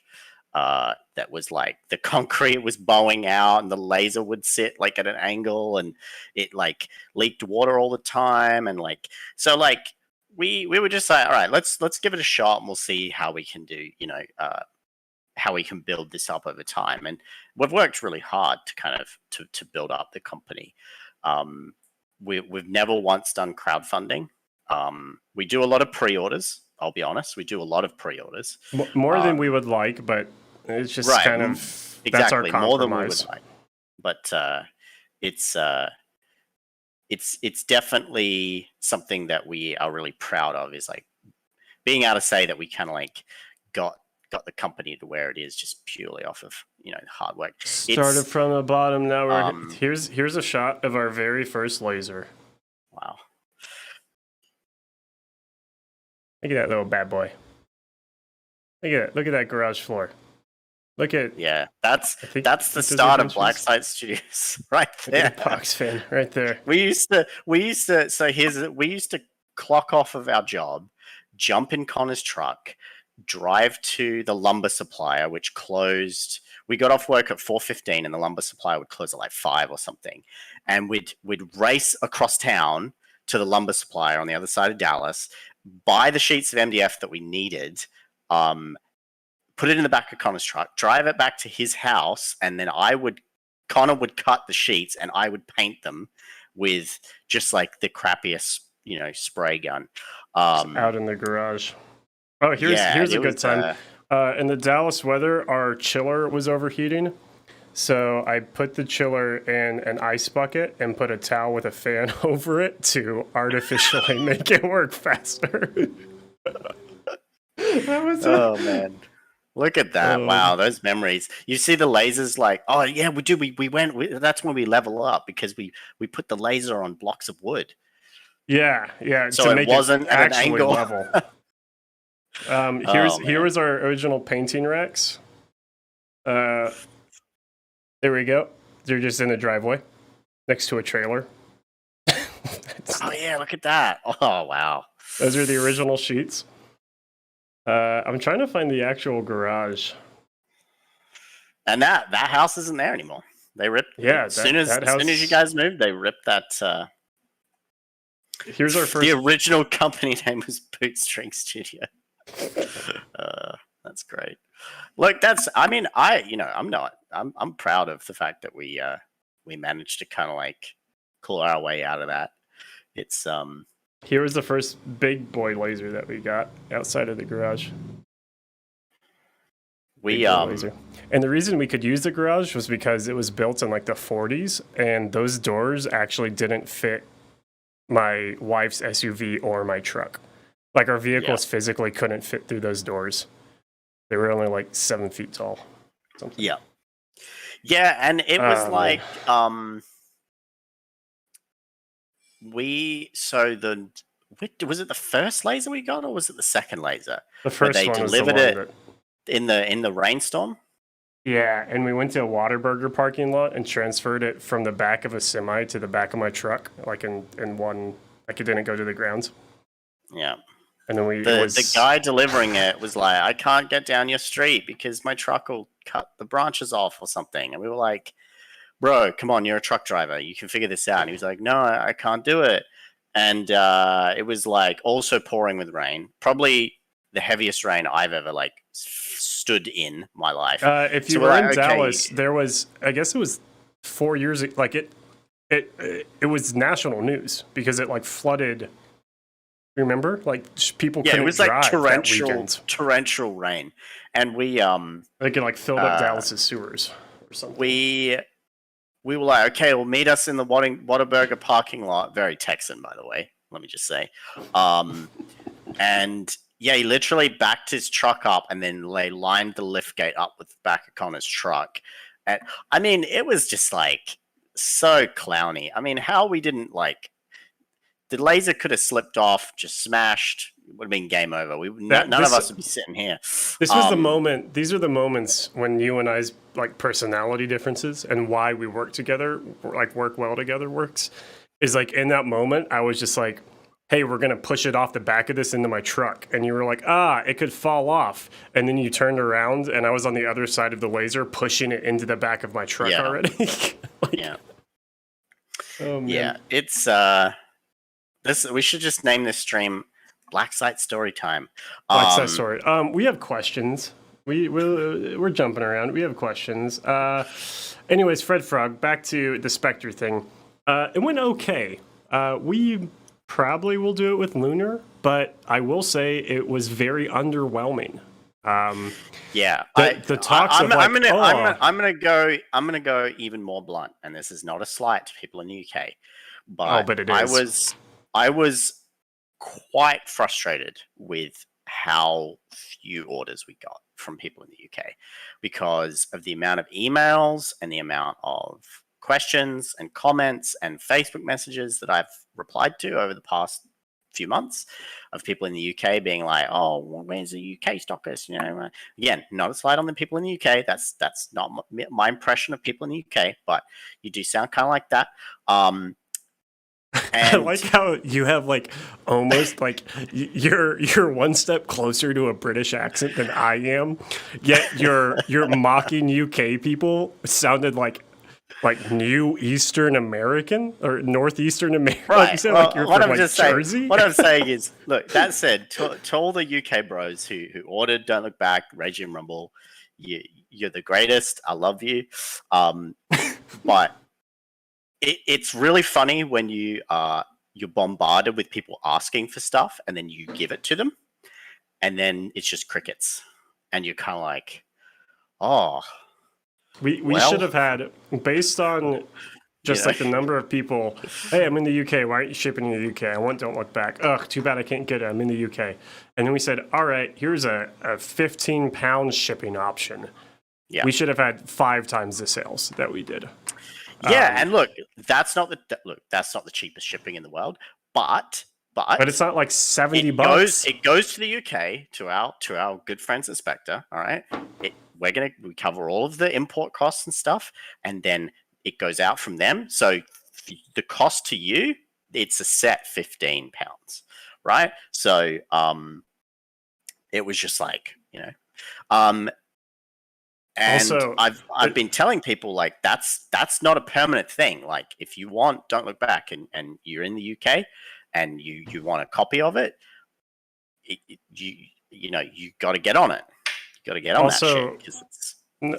That was like the concrete was bowing out and the laser would sit like at an angle and it like leaked water all the time and like so like we were just like, all right, let's give it a shot and we'll see how we can do, how we can build this up over time. And we've worked really hard to kind of to build up the company. We've never once done crowdfunding. We do a lot of pre-orders. I'll be honest, we do a lot of pre-orders. More than we would like, but it's just right, kind of exactly that's our more than we would compromise. like. But it's definitely something that we are really proud of. Is like being able to say that we kind of like got the company to where it is just purely off of hard work. Started from the bottom. Now we're here's a shot of our very first laser. Wow. Look at that little bad boy. Look at that garage floor. Look at that's the start of Black Site Studios right there. Look at the box fan right there. We used to clock off of our job, jump in Connor's truck, drive to the lumber supplier, which closed. We got off work at 4:15 and the lumber supplier would close at like 5 or something. And we'd race across town to the lumber supplier on the other side of Dallas, buy the sheets of MDF that we needed, put it in the back of Connor's truck, drive it back to his house, and then Connor would cut the sheets and I would paint them with just like the crappiest, spray gun. Out in the garage. Oh, here's a good time. In the Dallas weather, our chiller was overheating. So I put the chiller in an ice bucket and put a towel with a fan over it to artificially make it work faster. Oh, man. Look at that. Wow, those memories. You see the lasers like, oh, yeah, we do. We went, that's when we level up because we put the laser on blocks of wood. Yeah. So it wasn't at an angle. Level. Here was our original painting racks. There we go. They're just in the driveway next to a trailer. Oh yeah, look at that. Oh wow. Those are the original sheets. I'm trying to find the actual garage. And that house isn't there anymore. They ripped. Yeah. As soon as you guys moved, they ripped that. Here's our first. The original company name was Bootstring Studio. That's great. Look, I'm proud of the fact that we managed to kind of like claw our way out of that. It's Here was the first big boy laser that we got outside of the garage. And the reason we could use the garage was because it was built in like the 40s, and those doors actually didn't fit my wife's SUV or my truck. Like our vehicles physically couldn't fit through those doors. They were only like 7 feet tall. Something. Yeah, and it was was it the first laser we got or was it the second laser? The first they one delivered was the one it in the rainstorm. Yeah, and we went to a Whataburger parking lot and transferred it from the back of a semi to the back of my truck, like in one, like it didn't go to the ground. Yeah. And then the guy delivering it was like, I can't get down your street because my truck will cut the branches off or something. And we were like, bro, come on, you're a truck driver. You can figure this out. And he was like, no, I can't do it. And it was like also pouring with rain, probably the heaviest rain I've ever like stood in my life. If you were in Dallas, there was, I guess it was 4 years, like it was national news because it like flooded. Remember, like people couldn't drive. It was like torrential rain, and we like it like filled up Dallas's sewers or something. We were like, okay, well, meet us in the Whataburger parking lot. Very Texan, by the way. Let me just say, and yeah, he literally backed his truck up and then lined the lift gate up with the back of Connor's truck, and I mean, it was just like so clowny. I mean, how we didn't like. The laser could have slipped off, just smashed. It would have been game over. None of us would be sitting here. This was the moment. These are the moments when you and I's like personality differences and why we work together, like work well together works. Is like in that moment, I was just like, hey, we're going to push it off the back of this into my truck. And you were like, it could fall off. And then you turned around and I was on the other side of the laser pushing it into the back of my truck already. Yeah. Oh, man. Yeah. It's, we should just name this stream Black Site Story Time. Black Site Story. We have questions. We're jumping around. We have questions. Anyways, Fred Frog, back to the Spectre thing. It went okay. We probably will do it with Lunar, but I will say it was very underwhelming. Yeah, the talks I'm, of like, I'm gonna go even more blunt, and this is not a slight to people in the UK, but it is. I was quite frustrated with how few orders we got from people in the UK because of the amount of emails and the amount of questions and comments and Facebook messages that I've replied to over the past few months of people in the UK being like, "Oh, where's the UK stockist?" You know, again, not a slight on the people in the UK. That's not my impression of people in the UK, but you do sound kind of like that. I like how you have like almost like you're one step closer to a British accent than I am, yet your mocking UK people sounded like New Eastern American or Northeastern American. Right. Like you sound like you're what from I'm just Jersey. saying, what I'm saying is, look, that said, to all the UK bros who ordered Don't Look Back, Regime Rumble, you're the greatest. I love you. But it's really funny when you're bombarded with people asking for stuff and then you give it to them and then it's just crickets and you're kind of like, oh, we should have had, based on just like the number of people, hey, I'm in the UK, why aren't you shipping in the UK? I want Don't Look Back. Ugh, too bad I can't get it, I'm in the UK. And then we said, all right, here's a 15-pound shipping option. Yeah. We should have had 5 times the sales that we did. Yeah, and look, that's not the cheapest shipping in the world, but it's not like $70. It goes to the UK to our good friends at Spectre. All right, we cover all of the import costs and stuff, and then it goes out from them. So the cost to you, it's a set £15, right? So it was just like, you know. And also, I've been telling people like that's not a permanent thing. Like if you want Don't Look Back and you're in the UK and you want a copy of it, you got to get on it. You got to get on that shit. It's...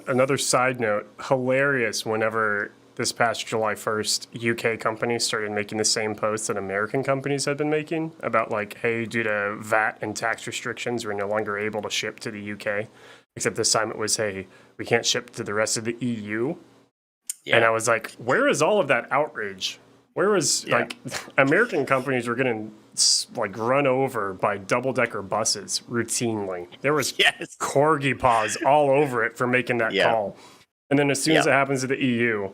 Another side note, hilarious whenever this past July 1st, UK companies started making the same posts that American companies had been making about like, hey, due to VAT and tax restrictions, we're no longer able to ship to the UK. Except this time it was, hey, we can't ship to the rest of the EU. Yeah. And I was like, where is all of that outrage? Where is like American companies were getting like run over by double-decker buses routinely. There was corgi paws all over it for making that call. And then as soon as it happens to the EU,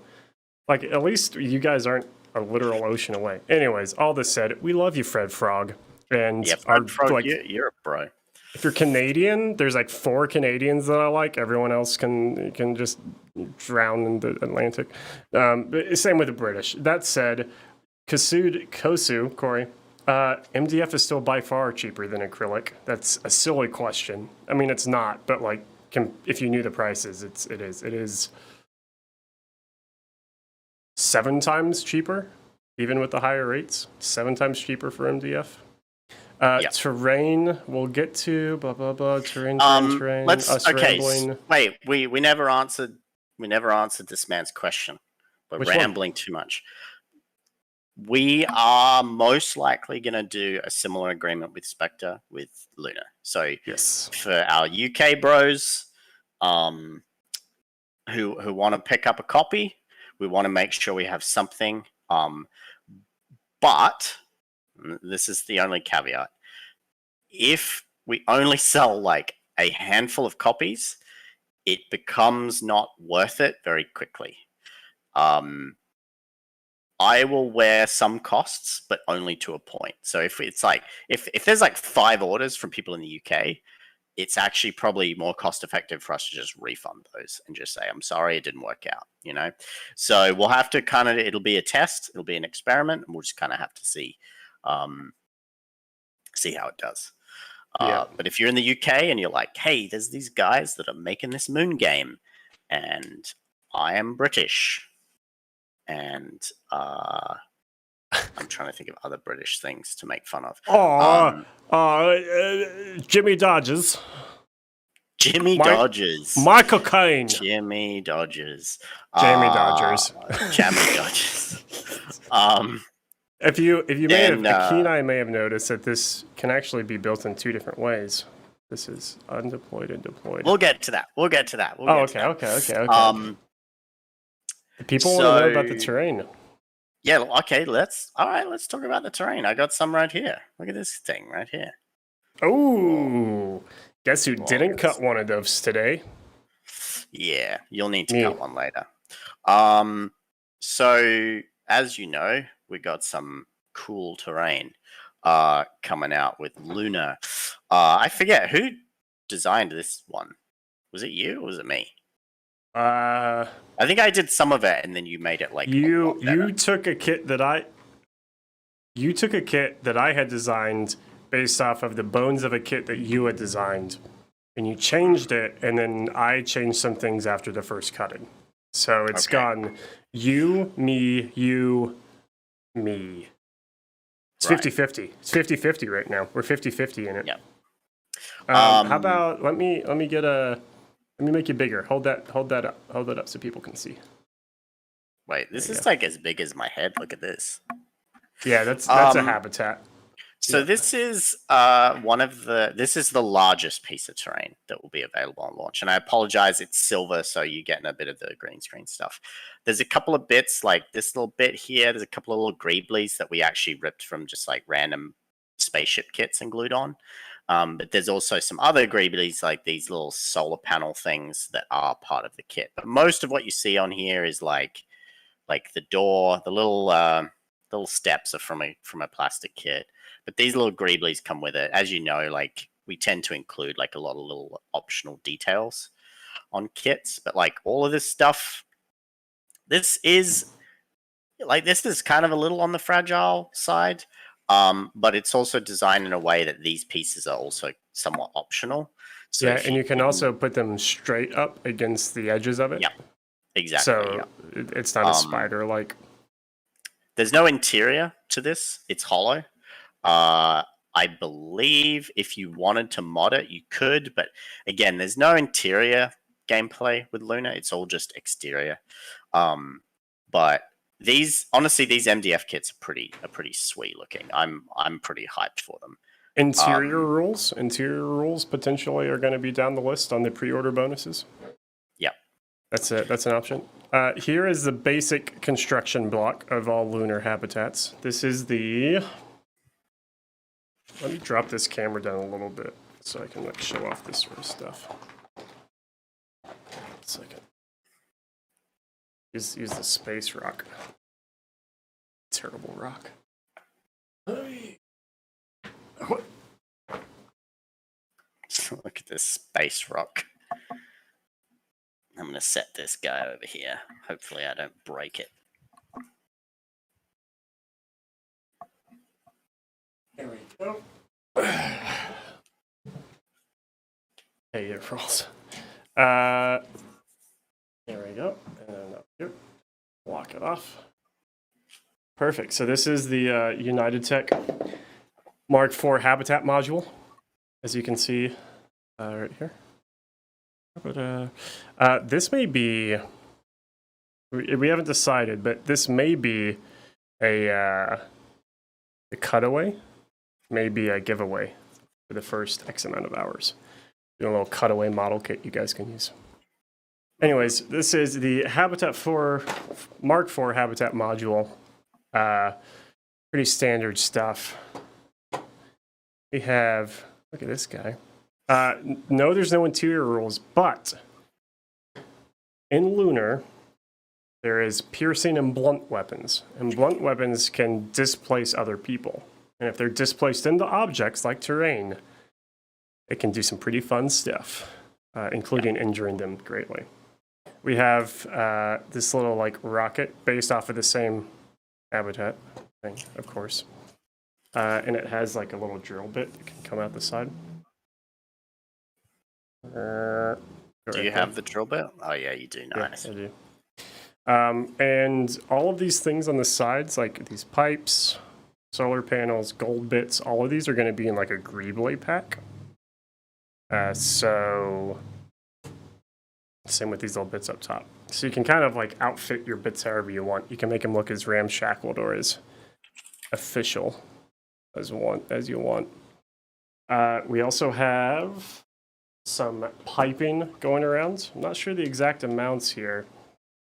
like at least you guys aren't a literal ocean away. Anyways, all this said, we love you, Fred Frog. And Fred Frog, like, you're a bro. If you're Canadian, there's like 4 Canadians that I like. Everyone else can just drown in the Atlantic. Same with the British. That said, Kosu, Corey, MDF is still by far cheaper than acrylic. That's a silly question. I mean, it's not, but like, if you knew the prices, it is 7 times cheaper, even with the higher rates. 7 times cheaper for MDF. Terrain, we'll get to blah blah blah. Terrain. Rambling. Wait, we never answered this man's question. We're rambling too much. We are most likely going to do a similar agreement with Spectre with Lunar. So for our UK bros, who want to pick up a copy, we want to make sure we have something. But this is the only caveat. If we only sell like a handful of copies, it becomes not worth it very quickly. I will wear some costs, but only to a point. So if it's like, if there's like 5 orders from people in the UK, it's actually probably more cost effective for us to just refund those and just say, I'm sorry, it didn't work out, you know? So we'll have to it'll be a test, it'll be an experiment, and we'll just kind of have to see see how it does. Yeah. But if you're in the UK and you're like, hey, there's these guys that are making this moon game, and I am British, and I'm trying to think of other British things to make fun of. Jimmy Dodgers. Jimmy Dodgers. Michael Caine. Jimmy Dodgers. Jamie Dodgers. Jammy Dodgers. If you may have, Keen I may have noticed that this can actually be built in two different ways. This is undeployed and deployed. We'll get to that. Okay. People want to know about the terrain. Yeah, okay, let's talk about the terrain. I got some right here. Look at this thing right here. Oh, guess who didn't cut one of those today? Yeah, you'll need to cut one later. So as you know, we got some cool terrain coming out with Lunar. I forget who designed this one. Was it you or was it me? I think I did some of it, and then you made it like you took a kit that I had designed based off of the bones of a kit that you had designed, and you changed it, and then I changed some things after the first cutting. So it's gone you, me, me. It's 50-50. It's 50-50 right now. We're 50-50 in it. Yeah. How about let me make you bigger. Hold that up so people can see. Wait, this is like as big as my head. Look at this. Yeah, that's a habitat. So this is this is the largest piece of terrain that will be available on launch. And I apologize, it's silver, so you're getting a bit of the green screen stuff. There's a couple of bits, like this little bit here. There's a couple of little greeblies that we actually ripped from just like random spaceship kits and glued on. But there's also some other greeblies, like these little solar panel things that are part of the kit. But most of what you see on here is like the door, the little steps are from a plastic kit. But these little greeblies come with it. As you know, like we tend to include like a lot of little optional details on kits. But like all of this stuff, this is kind of a little on the fragile side. But it's also designed in a way that these pieces are also somewhat optional. So yeah, and you can also put them straight up against the edges of it. Yeah, exactly. So it's not a spider-like. There's no interior to this. It's hollow. I believe if you wanted to mod it, you could. But again, there's no interior gameplay with Lunar. It's all just exterior. But these MDF kits are pretty sweet looking. I'm pretty hyped for them. Interior rules potentially are going to be down the list on the pre-order bonuses. Yeah, that's an option. Here is the basic construction block of all lunar habitats. This is the. Let me drop this camera down a little bit so I can like show off this sort of stuff. 1 second. Use the space rock. Terrible rock. Look at this space rock. I'm going to set this guy over here. Hopefully I don't break it. There we go. Hey, it rolls. There we go. And then up here. Lock it off. Perfect. So this is the United Tech Mark IV habitat module, as you can see right here. But this may be, we haven't decided, but this may be a cutaway, maybe a giveaway for the first X amount of hours. A little cutaway model kit you guys can use. Anyways, this is the Habitat 4 Mark IV habitat module. Pretty standard stuff. We have, look at this guy. No, there's no interior rules, but in Lunar, there is piercing and blunt weapons. And blunt weapons can displace other people. And if they're displaced into objects like terrain, it can do some pretty fun stuff, including injuring them greatly. We have this little like rocket based off of the same habitat thing, of course. and it has like a little drill bit that can come out the side. Do you have the drill bit? Oh yeah, you do. Nice. Yeah, I do. And all of these things on the sides, like these pipes, solar panels, gold bits, all of these are going to be in like a greebly pack. So same with these little bits up top. So you can kind of like outfit your bits however you want. You can make them look as ramshackled or as official as you want. We also have some piping going around. I'm not sure the exact amounts here,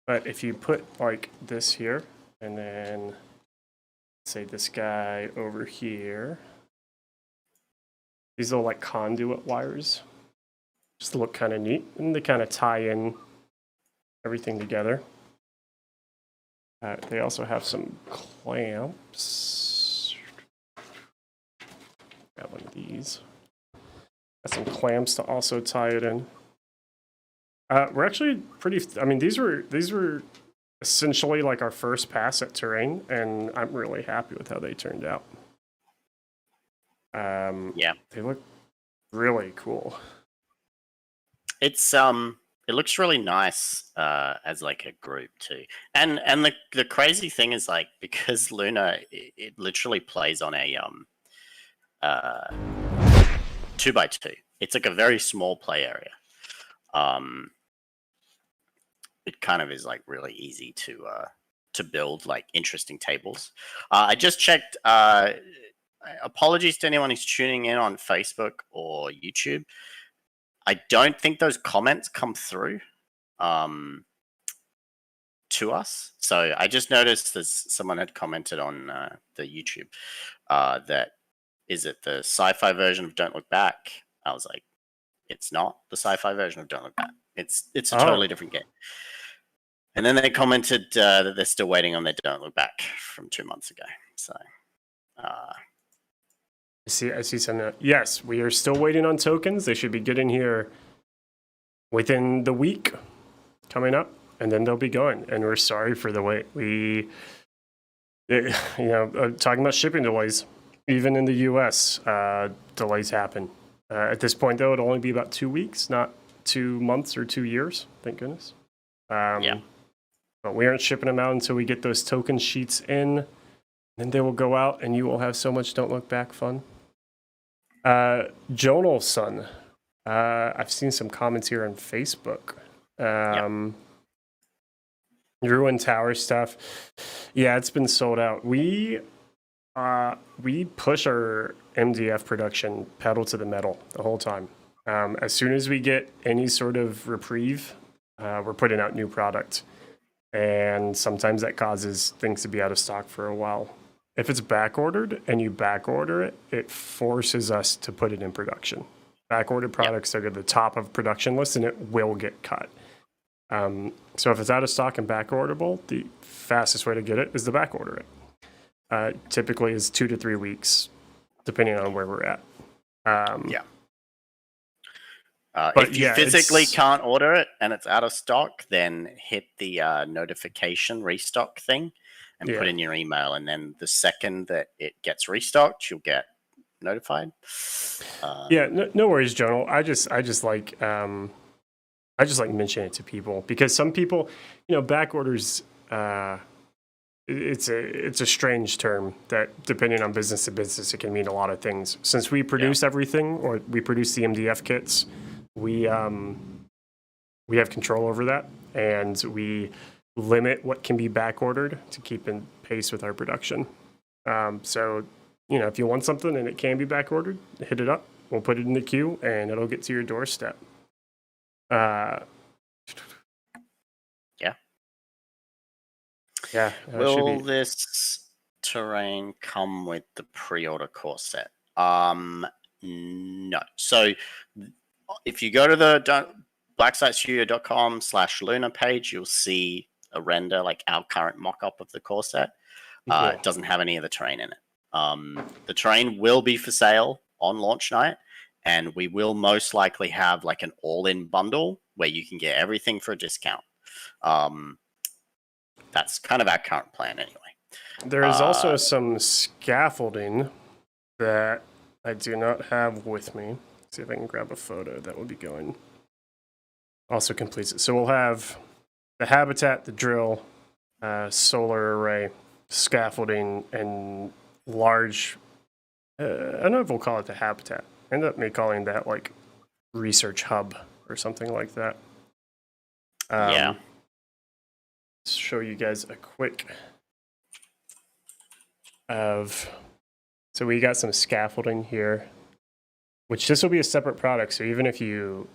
but if you put like this here and then say this guy over here, these little like conduit wires just look kind of neat, and they kind of tie in everything together. They also have some clamps. Got one of these. Got some clamps to also tie it in. We're actually pretty. I mean, these were essentially like our first pass at terrain, and I'm really happy with how they turned out. Yeah, they look really cool. It's it looks really nice as like a group too, and the crazy thing is like because Lunar it literally plays on a 2x2. It's like a very small play area. It kind of is like really easy to build like interesting tables. I just checked. Apologies to anyone who's tuning in on Facebook or YouTube. I don't think those comments come through to us. So I just noticed that someone had commented on the YouTube that is it the sci-fi version of Don't Look Back? I was like, it's not the sci-fi version of Don't Look Back. It's a totally different game. And then they commented that they're still waiting on their Don't Look Back from 2 months ago. So I see some. Yes, we are still waiting on tokens. They should be getting here within the week coming up, and then they'll be going. And we're sorry for the wait. Talking about shipping delays, even in the U.S., delays happen. At this point, though, it'll only be about 2 weeks, not 2 months or 2 years. Thank goodness. Yeah. But we aren't shipping them out until we get those token sheets in. Then they will go out, and you will have so much Don't Look Back fun. Jonal son, I've seen some comments here on Facebook. Ruined Tower stuff. Yeah, it's been sold out. We push our MDF production pedal to the metal the whole time. As soon as we get any sort of reprieve, we're putting out new product. And sometimes that causes things to be out of stock for a while. If it's back ordered and you back order it, it forces us to put it in production. Back ordered products are at the top of production list and it will get cut. So if it's out of stock and back orderable, the fastest way to get it is to back order it. Typically is 2 to 3 weeks, depending on where we're at. If you physically can't order it and it's out of stock, then hit the notification restock thing and put in your email. And then the second that it gets restocked, you'll get notified. No worries, Jonal. I just like mentioning it to people because some people, back orders. It's a strange term that, depending on business to business, it can mean a lot of things. Since we produce everything, or we produce the MDF kits, we have control over that, and we limit what can be back ordered to keep in pace with our production. So, if you want something and it can be back ordered, hit it up. We'll put it in the queue, and it'll get to your doorstep. Will this terrain come with the pre-order core set? No. So if you go to the blacksitestudio.com/Lunar page, you'll see a render, like our current mock-up of the core set. It doesn't have any of the terrain in it. The terrain will be for sale on launch night, and we will most likely have like an all-in bundle where you can get everything for a discount. That's kind of our current plan anyway. There is also some scaffolding that I do not have with me. Let's see if I can grab a photo that will be going. Also completes it. So we'll have the habitat, the drill, solar array, scaffolding, and large. I don't know if we'll call it the habitat. I end up me calling that like research hub or something like that. Yeah. Let's show you guys a quick of. So we got some scaffolding here, which this will be a separate product. So even if you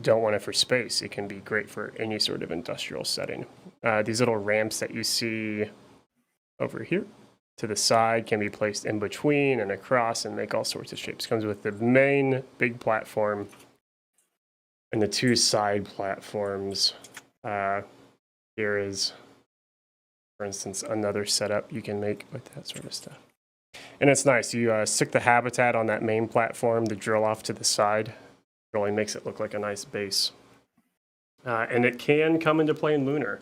don't want it for space, it can be great for any sort of industrial setting. These little ramps that you see over here to the side can be placed in between and across and make all sorts of shapes. Comes with the main big platform and the two side platforms. Here is, for instance, another setup you can make with that sort of stuff. And it's nice. You stick the habitat on that main platform, the drill off to the side. It really makes it look like a nice base. And it can come into play in Lunar.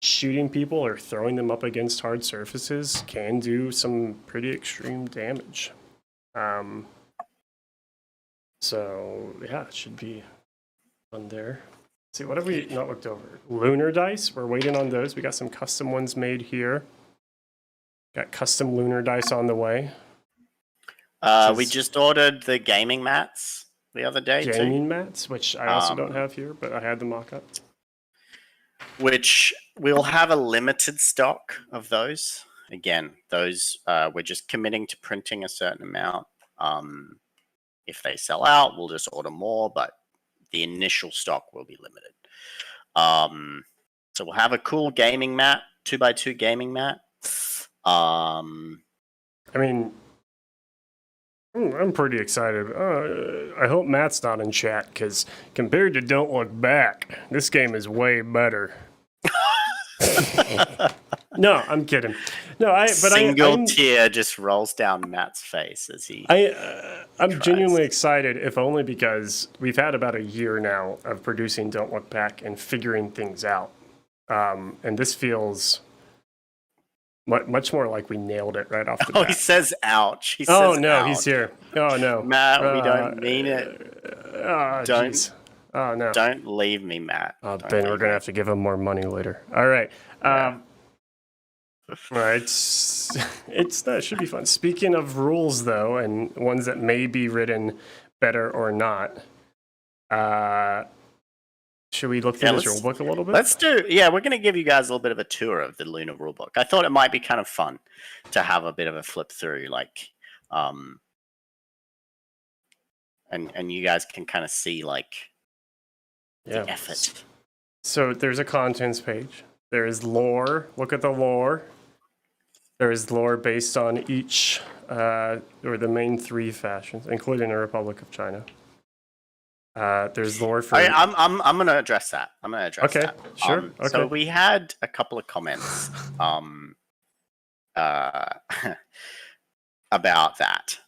Shooting people or throwing them up against hard surfaces can do some pretty extreme damage. So, yeah, it should be fun there. Let's see, what have we not looked over? Lunar dice. We're waiting on those. We got some custom ones made here. Got custom lunar dice on the way. We just ordered the gaming mats the other day gaming too. Mats, which I also don't have here, but I had the mock-up. Which we'll have a limited stock of those. Again, those we're just committing to printing a certain amount. If they sell out, we'll just order more, but the initial stock will be limited. So we'll have a cool gaming mat, 2x2 gaming mat. I mean, I'm pretty excited. I hope Matt's not in chat because compared to Don't Look Back, this game is way better. No, I'm kidding. No, Single tear just rolls down Matt's face as he. I'm genuinely excited, if only because we've had about a year now of producing Don't Look Back and figuring things out, and this feels much more like we nailed it right off the bat. He says ouch. He oh, says no, ouch. he's here. Oh, no. Matt, we don't mean it. Don't. Geez. Oh, no. Don't leave me, Matt. Ben, we're going to have to give him more money later. All right. Yeah. All right. It should be fun. Speaking of rules, though, and ones that may be written better or not, should we look through this rulebook a little bit? We're going to give you guys a little bit of a tour of the Lunar rulebook. I thought it might be kind of fun to have a bit of a flip through, and you guys can kind of see, the effort. So there's a contents page. There is lore. Look at the lore. There is lore based on each, or the main three fashions, including the Republic of China. There's lore for. I'm going to address that. that. Okay, sure. Okay. So we had a couple of comments about that.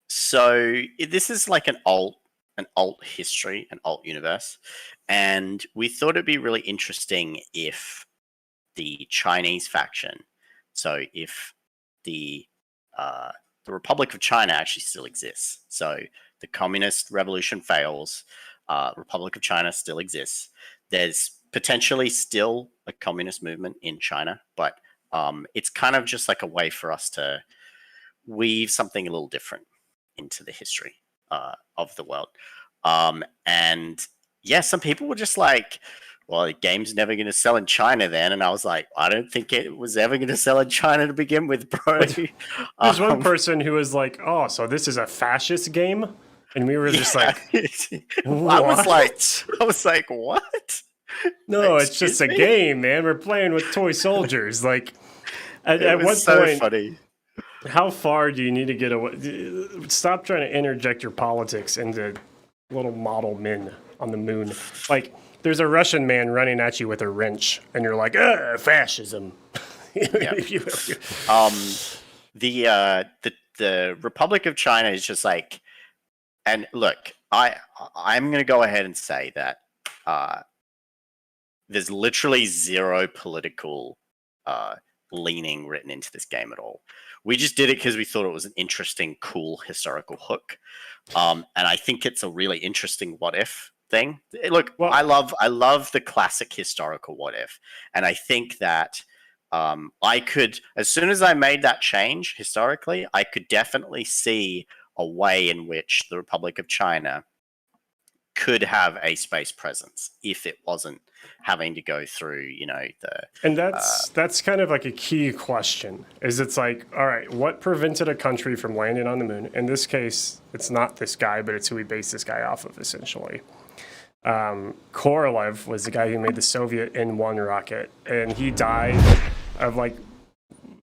So this is like an alt history, an alt universe, and we thought it'd be really interesting if the Chinese faction, so if the Republic of China actually still exists. So the Communist Revolution fails, Republic of China still exists. There's potentially still a communist movement in China, but it's kind of just like a way for us to weave something a little different into the history of the world. And yeah, some people were just like, well, the game's never going to sell in China then. And I was like, I don't think it was ever going to sell in China to begin with, bro. There's one person who was like, oh, so this is a fascist game? And we were just like, what? I was like, what? No, it's just a game, man. We're playing with toy soldiers. Like, at what point? Funny. How far do you need to get away? Stop trying to interject your politics into little model men on the moon. Like, there's a Russian man running at you with a wrench, and you're like, fascism. The Republic of China is just like, and look, I'm going to go ahead and say that there's literally zero political leaning written into this game at all. We just did it because we thought it was an interesting, cool historical hook. And I think it's a really interesting what if thing. Look, Well, I love the classic historical what if, and I think that I could, as soon as I made that change historically, I could definitely see a way in which the Republic of China could have a space presence if it wasn't having to go through, and that's kind of like a key question. Is it's like, all right, what prevented a country from landing on the moon? In this case, it's not this guy, but it's who we based this guy off of, essentially. Korolev was the guy who made the Soviet N-1 rocket, and he died of like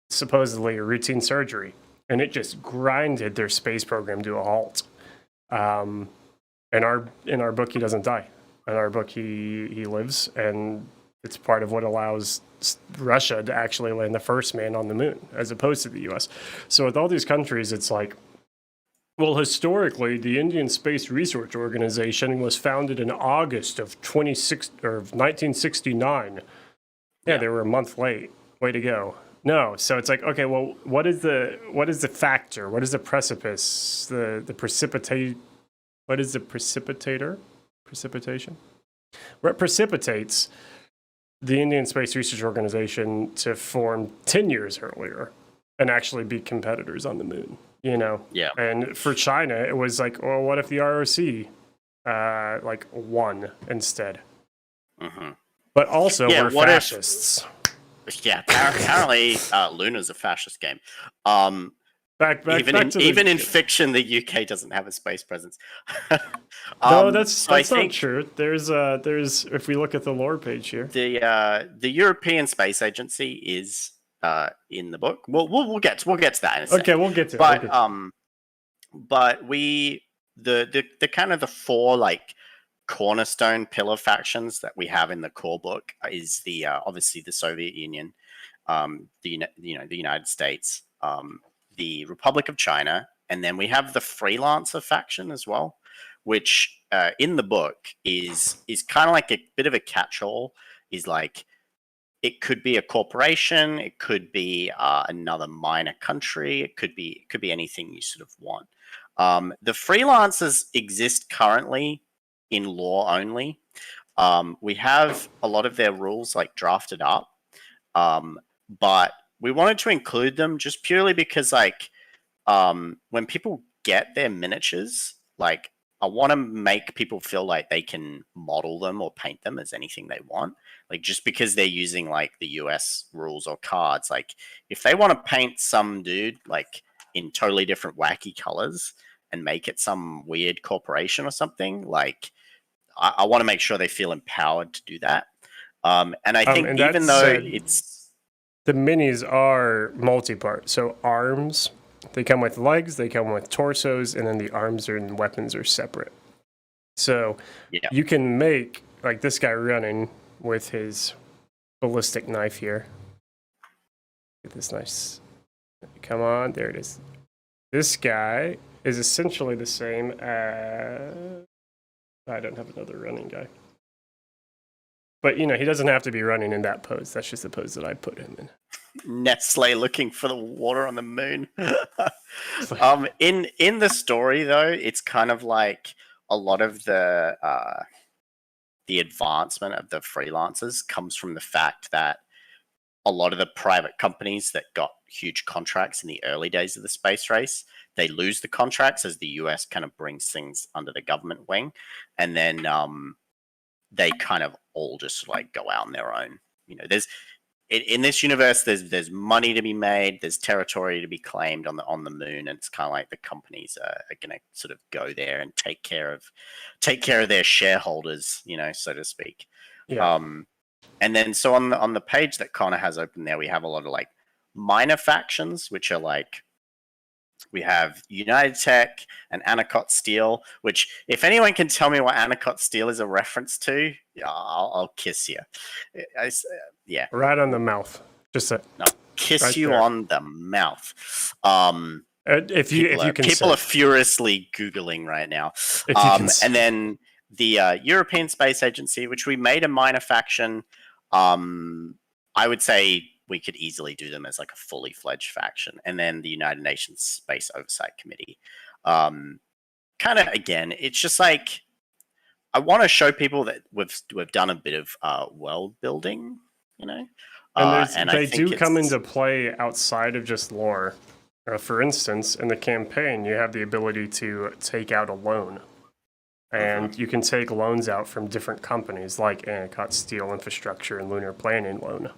supposedly a routine surgery, and it just grinded their space program to a halt. In our book, he doesn't die. In our book, he lives, and it's part of what allows Russia to actually land the first man on the moon, as opposed to the U.S. So with all these countries, it's like, well, historically, the Indian Space Research Organization was founded in August of 1969. Yeah, they were a month late. Way to go. No, so it's like, okay, well, what is the factor? What is the precipice? What is the precipitator? Precipitation? What precipitates the Indian Space Research Organization to form 10 years earlier and actually be competitors on the moon? Yeah. And for China, it was like, well, what if the ROC won instead? Mm-hmm. But also, we're fascists. Apparently, Lunar's a fascist game. Even in fiction, the UK doesn't have a space presence. No, that's not true. There's if we look at the lore page here, the European Space Agency is in the book. We'll get to that in a second. Okay, we'll get to it. But the kind of the four like cornerstone pillar factions that we have in the core book is the obviously the Soviet Union, the United States, the Republic of China, and then we have the freelancer faction as well, which in the book is kind of like a bit of a catch-all. Is like, it could be a corporation, it could be another minor country, it could be anything you sort of want. The freelancers exist currently in law only. We have a lot of their rules like drafted up, but we wanted to include them just purely because like when people get their miniatures, like I want to make people feel like they can model them or paint them as anything they want. Like just because they're using like the US rules or cards, like if they want to paint some dude like in totally different wacky colors and make it some weird corporation or something, like I want to make sure they feel empowered to do that. And I think even though the minis are multi-part, so arms, they come with legs, they come with torsos, and then the arms and weapons are separate. So you can make like this guy running with his ballistic knife here. Get this nice. Come on, there it is. This guy is essentially the same as. I don't have another running guy. But, he doesn't have to be running in that pose. That's just the pose that I put him in. Nestle looking for the water on the moon. In the story, though, it's kind of like a lot of the advancement of the freelancers comes from the fact that a lot of the private companies that got huge contracts in the early days of the space race, they lose the contracts as the US kind of brings things under the government wing. And then they kind of all just like go out on their own. There's in this universe, there's money to be made, there's territory to be claimed on the moon, and it's kind of like the companies are going to sort of go there and take care of their shareholders, so to speak. Yeah. And then so on the page that Connor has open there, we have a lot of like minor factions, which are like, we have United Tech and Anacott Steel, which if anyone can tell me what Anacott Steel is a reference to, I'll kiss you. Yeah. Right on the mouth. Just a kiss right you there. On the mouth. If you can people are furiously Googling right now. And then the European Space Agency, which we made a minor faction. I would say we could easily do them as like a fully fledged faction. And then the United Nations Space Oversight Committee. Kind of, again, it's just like, I want to show people that we've done a bit of world building, you know. And I they think do come into play outside of just lore. For instance, in the campaign, you have the ability to take out a loan. And you can take loans out from different companies like Anacott Steel Infrastructure and Lunar Planning Loan.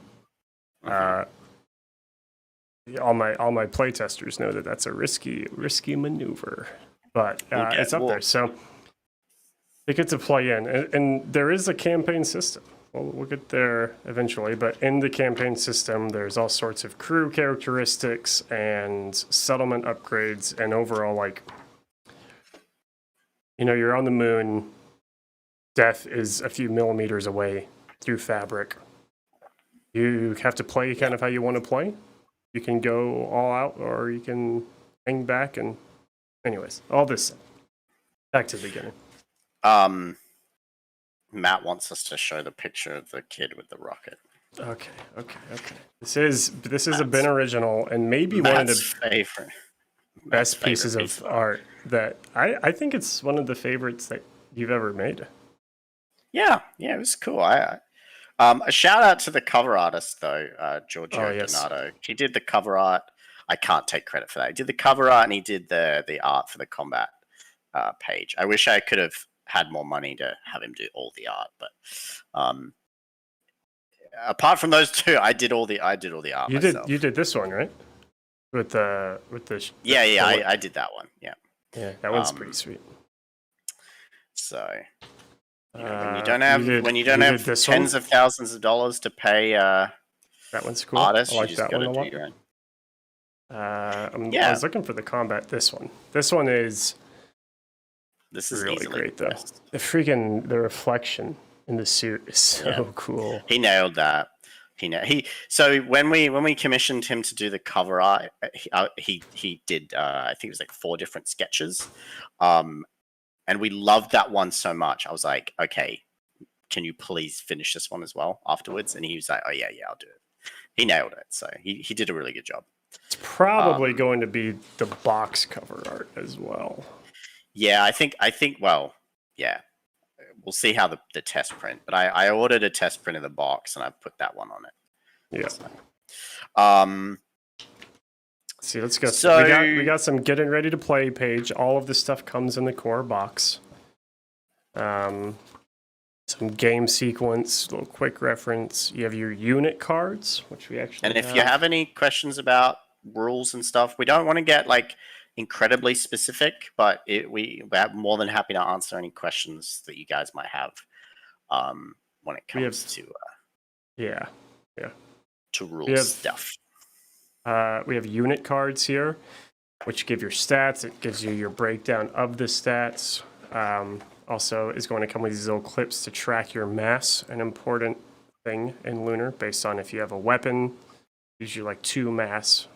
All my playtesters know that that's a risky maneuver, but it's up there. So they get to play in, and there is a campaign system. We'll get there eventually, but in the campaign system, there's all sorts of crew characteristics and settlement upgrades, and overall, like, you know, you're on the moon. Death is a few millimeters away through fabric. You have to play kind of how you want to play. You can go all out, or you can hang back. And, anyways, all this back to the beginning. Matt wants us to show the picture of the kid with the rocket. Okay. This is a Ben original, and maybe Matt's one of the best pieces of art that I think it's one of the favorites that you've ever made. Yeah, it was cool. A shout out to the cover artist though, Giorgio Donato. He did the cover art. I can't take credit for that. He did the cover art and he did the art for the combat page. I wish I could have had more money to have him do all the art, but apart from those two, I did all the art myself. You did this one, right? With the I did that one. Yeah, that one's pretty sweet. So, you know, when you don't have tens of thousands of dollars to pay that one's cool. Artists, I like that one a lot. I was looking for the combat. This one is really great though. The reflection in the suit is so cool. He nailed that. So when we commissioned him to do the cover art, he did I think it was like 4 different sketches, and we loved that one so much. I was like, okay, can you please finish this one as well afterwards? And he was like, oh yeah, I'll do it. He nailed it. So he did a really good job. It's probably going to be the box cover art as well. Yeah, I think. Well, yeah, we'll see how the test print. But I ordered a test print of the box, and I put that one on it. Yeah. So, see, let's go. So we got some getting ready to play page. All of this stuff comes in the core box. Some game sequence, little quick reference. You have your unit cards, which we actually. And if you have any questions about rules and stuff, we don't want to get like incredibly specific, but we're more than happy to answer any questions that you guys might have when it comes to rules stuff. We have unit cards here, which give your stats. It gives you your breakdown of the stats. Also is going to come with these little clips to track your mass, an important thing in Lunar, based on if you have a weapon, usually like 2 mass.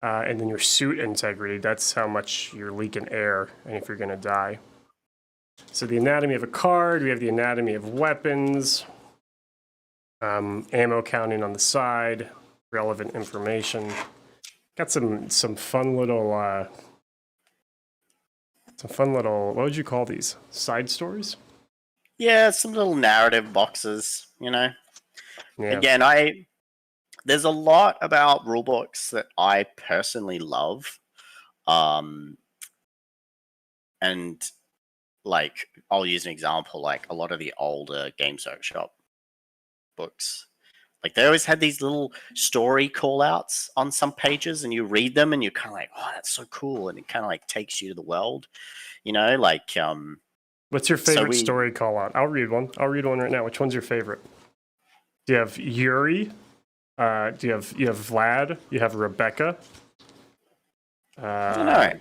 And then your suit integrity, that's how much you're leaking air and if you're going to die. So the anatomy of a card, we have the anatomy of weapons, ammo counting on the side, relevant information. Got some fun little, what would you call these? Side stories? Yeah, some little narrative boxes, you know. Yeah. Again, there's a lot about rulebooks that I personally love. And like, I'll use an example, like a lot of the older Games Workshop books. Like they always had these little story call outs on some pages and you read them and you're kind of like, oh, that's so cool. And it kind of like takes you to the world, you know, like, what's your favorite story call out? I'll read one right now. Which one's your favorite? Do you have Yuri? Do you have Vlad? You have Rebecca? I don't know.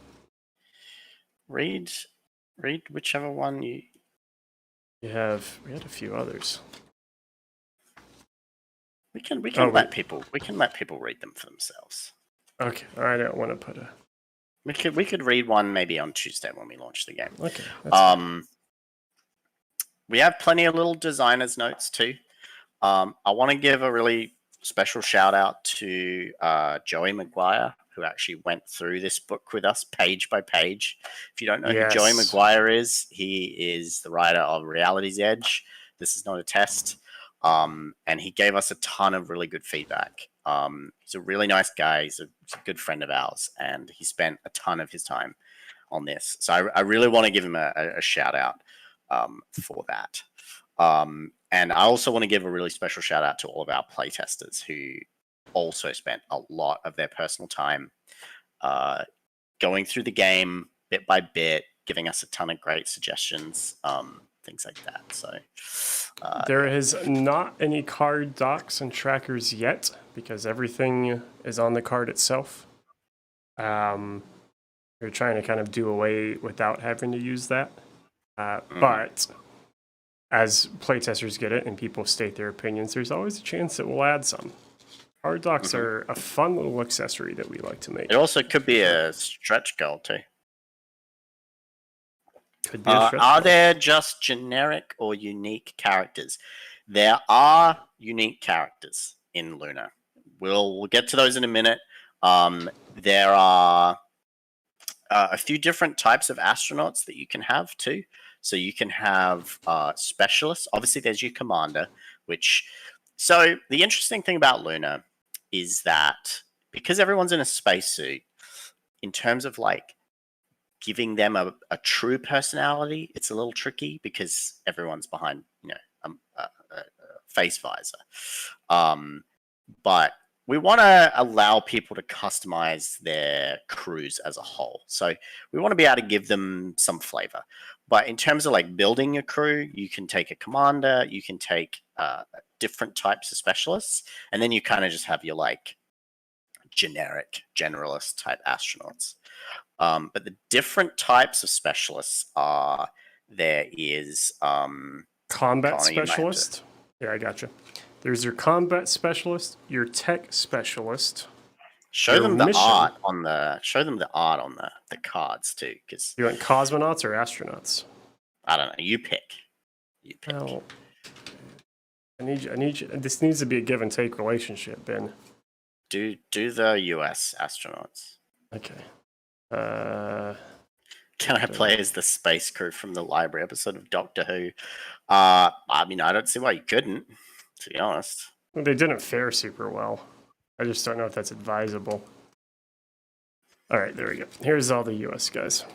Read whichever one you have. We had a few others. We can let people read them for themselves. Okay, I don't want to put a. We could read one maybe on Tuesday when we launch the game. Okay. We have plenty of little designers notes too. I want to give a really special shout out to Joey Maguire, who actually went through this book with us page by page. If you don't know who Joey Yes. Maguire is, he is the writer of Reality's Edge. This is not a test. And he gave us a ton of really good feedback. He's a really nice guy. He's a good friend of ours, and he spent a ton of his time on this. So I really want to give him a shout out for that. And I also want to give a really special shout out to all of our playtesters who also spent a lot of their personal time going through the game bit by bit, giving us a ton of great suggestions, things like that. So there is not any card docs and trackers yet because everything is on the card itself. We're trying to kind of do away without having to use that. But as playtesters get it and people state their opinions, there's always a chance that we'll add some. Card docs are a fun little accessory that we like to make. It also could be a stretch goal too. Could be a stretch are goal. there just generic or unique characters? There are unique characters in Lunar. We'll get to those in a minute. There are a few different types of astronauts that you can have too. So you can have specialists. Obviously, there's your commander, which... So the interesting thing about Lunar is that because everyone's in a spacesuit, in terms of like giving them a true personality, it's a little tricky because everyone's behind, a face visor. But we want to allow people to customize their crews as a whole. So we want to be able to give them some flavor. But in terms of like building a crew, you can take a commander, you can take different types of specialists, and then you kind of just have your like generic generalist type astronauts. But the different types of specialists are there is combat Connor, specialist. Yeah, I gotcha. There's your combat specialist, your tech specialist. Show them the art on the cards too, because you want cosmonauts or astronauts? I don't know. You pick. Well, I need you. This needs to be a give and take relationship, Ben. Do the US astronauts? Okay. Can I play as the space crew from the library episode of Doctor Who? I mean, I don't see why you couldn't, to be honest. They didn't fare super well. I just don't know if that's advisable. All right, there we go. Here's all the US guys.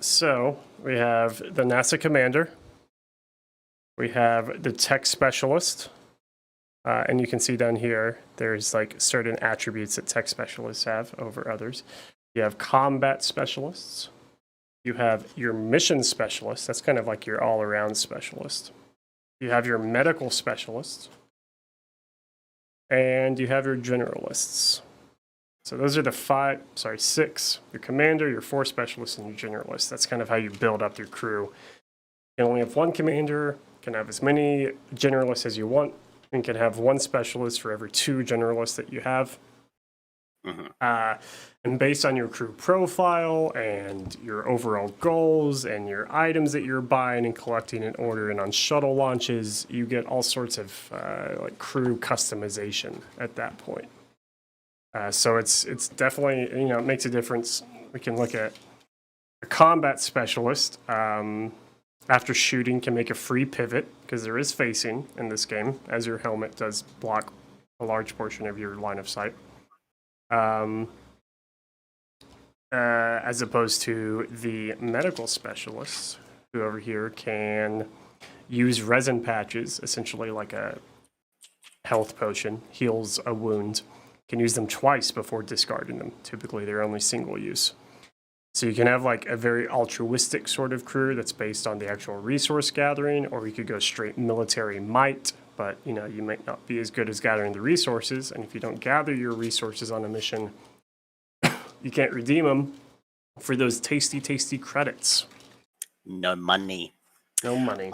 So we have the NASA commander. We have the tech specialist. And you can see down here, there's like certain attributes that tech specialists have over others. You have combat specialists. You have your mission specialist. That's kind of like your all-around specialist. You have your medical specialists. And you have your generalists. So those are the six. Your commander, your 4 specialists, and your generalists. That's kind of how you build up your crew. You only have one commander, can have as many generalists as you want, and can have 1 specialist for every 2 generalists that you have. And based on your crew profile and your overall goals and your items that you're buying and collecting in order and on shuttle launches, you get all sorts of like crew customization at that point. So it's definitely, it makes a difference. We can look at a combat specialist. After shooting, can make a free pivot because there is facing in this game, as your helmet does block a large portion of your line of sight. As opposed to the medical specialists, who over here can use resin patches, essentially like a health potion, heals a wound, can use them twice before discarding them. Typically, they're only single use. So you can have like a very altruistic sort of crew that's based on the actual resource gathering, or you could go straight military might, but you might not be as good as gathering the resources, and if you don't gather your resources on a mission, you can't redeem them for those tasty, tasty credits. No money. No money.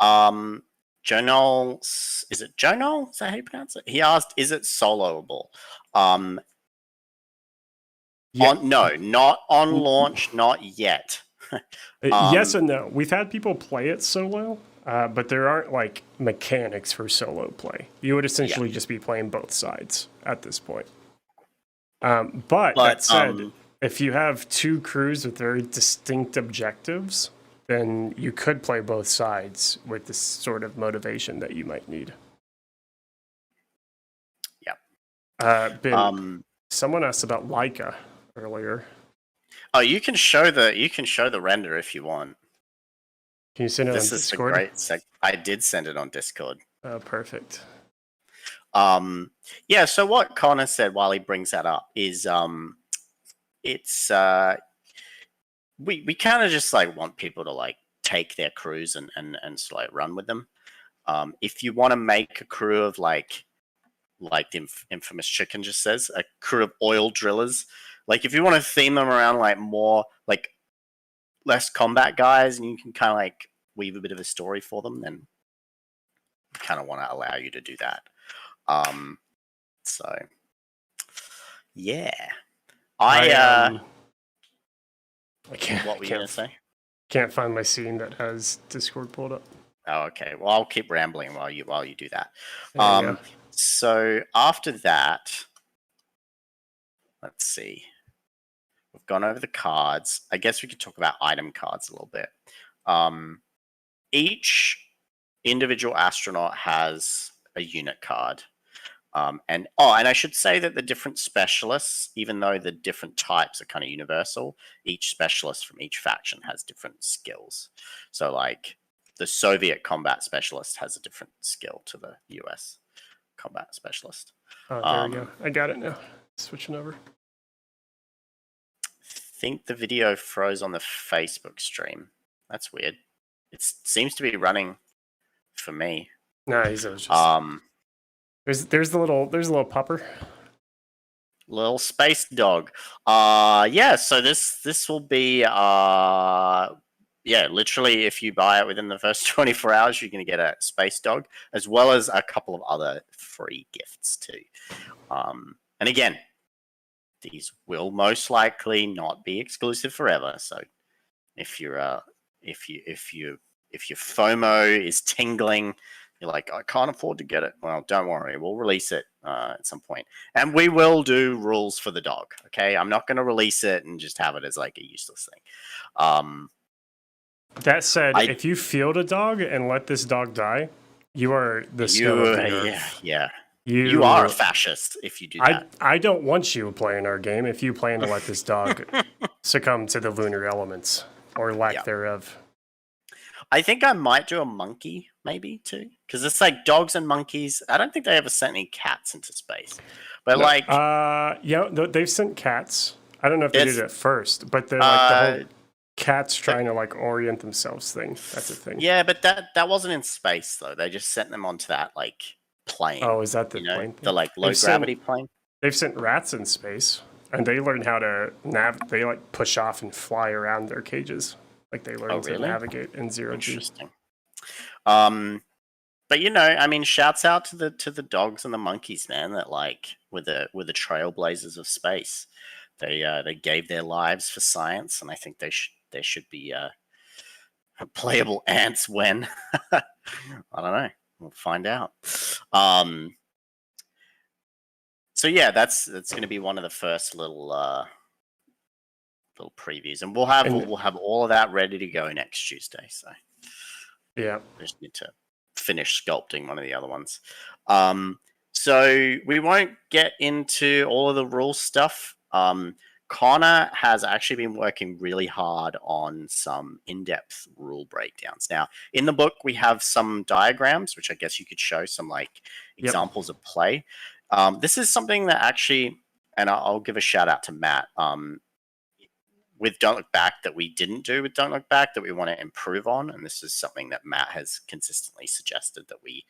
Jonal, is it Jonal? Is that how you pronounce it? He asked, is it soloable? Yeah. No, not on launch, not yet. Yes and no. We've had people play it solo. but there aren't like mechanics for solo play. You would essentially just be playing both sides at this point. But that said, if you have two crews with very distinct objectives, then you could play both sides with the sort of motivation that you might need. Someone asked about Leica earlier. Oh, you can show the render if you want. Can you send it on Discord? This is a great I did send it on Discord. Oh, perfect. Yeah, so what Connor said while he brings that up is it's we kind of just like want people to like take their crews and like run with them. If you want to make a crew of like the infamous chicken just says, a crew of oil drillers, like if you want to theme them around like more like less combat guys and you can kind of like weave a bit of a story for them, then I kind of want to allow you to do that. So yeah, I can't. What were you gonna say? Can't find my scene that has Discord pulled up. Oh, okay. Well, I'll keep rambling while you do that. So after that, let's see. We've gone over the cards. I guess we could talk about item cards a little bit. Each individual astronaut has a unit card. And I should say that the different specialists, even though the different types are kind of universal, each specialist from each faction has different skills. So like the Soviet combat specialist has a different skill to the US combat specialist. Oh, there we go. I got it now. Switching over. I think the video froze on the Facebook stream. That's weird. It seems to be running for me. No, he's just there's a little pupper. Little space dog. Yeah, so this will be literally if you buy it within the first 24 hours, you're going to get a space dog, as well as a couple of other free gifts too. And again, these will most likely not be exclusive forever. So if you're if your FOMO is tingling, you're like, I can't afford to get it. Well, don't worry. We'll release it at some point. And we will do rules for the dog, okay? I'm not going to release it and just have it as like a useless thing. That said, if you field a dog and let this dog die, you are the scum of the earth. Yeah. You are a fascist if you do that. I don't want you playing our game if you plan to let this dog succumb to the lunar elements or lack thereof. I think I might do a monkey, maybe, too. Because it's like dogs and monkeys. I don't think they ever sent any cats into space. But they've sent cats. I don't know if they did it at first, but they're like the whole cats trying to like orient themselves thing. That's a thing. Yeah, but that wasn't in space, though. They just sent them onto that, like, plane. Oh, is that the plane? The, like, low-gravity plane? They've sent rats in space, and they learn how to they, like, push off and fly around their cages. Like they learn to navigate in zero-G. Interesting. But I mean, shouts out to the dogs and the monkeys, man. That like were the trailblazers of space. They gave their lives for science, and I think they should be playable ants when I don't know. We'll find out. So yeah, that's going to be one of the first little previews, and we'll have all of that ready to go next Tuesday. So yeah, we just need to finish sculpting one of the other ones. So we won't get into all of the rule stuff. Connor has actually been working really hard on some in-depth rule breakdowns. Now, in the book, we have some diagrams, which I guess you could show some like examples of play. This is something that actually, and I'll give a shout out to Matt. With Don't Look Back that we didn't do with Don't Look Back that we want to improve on. And this is something that Matt has consistently suggested that we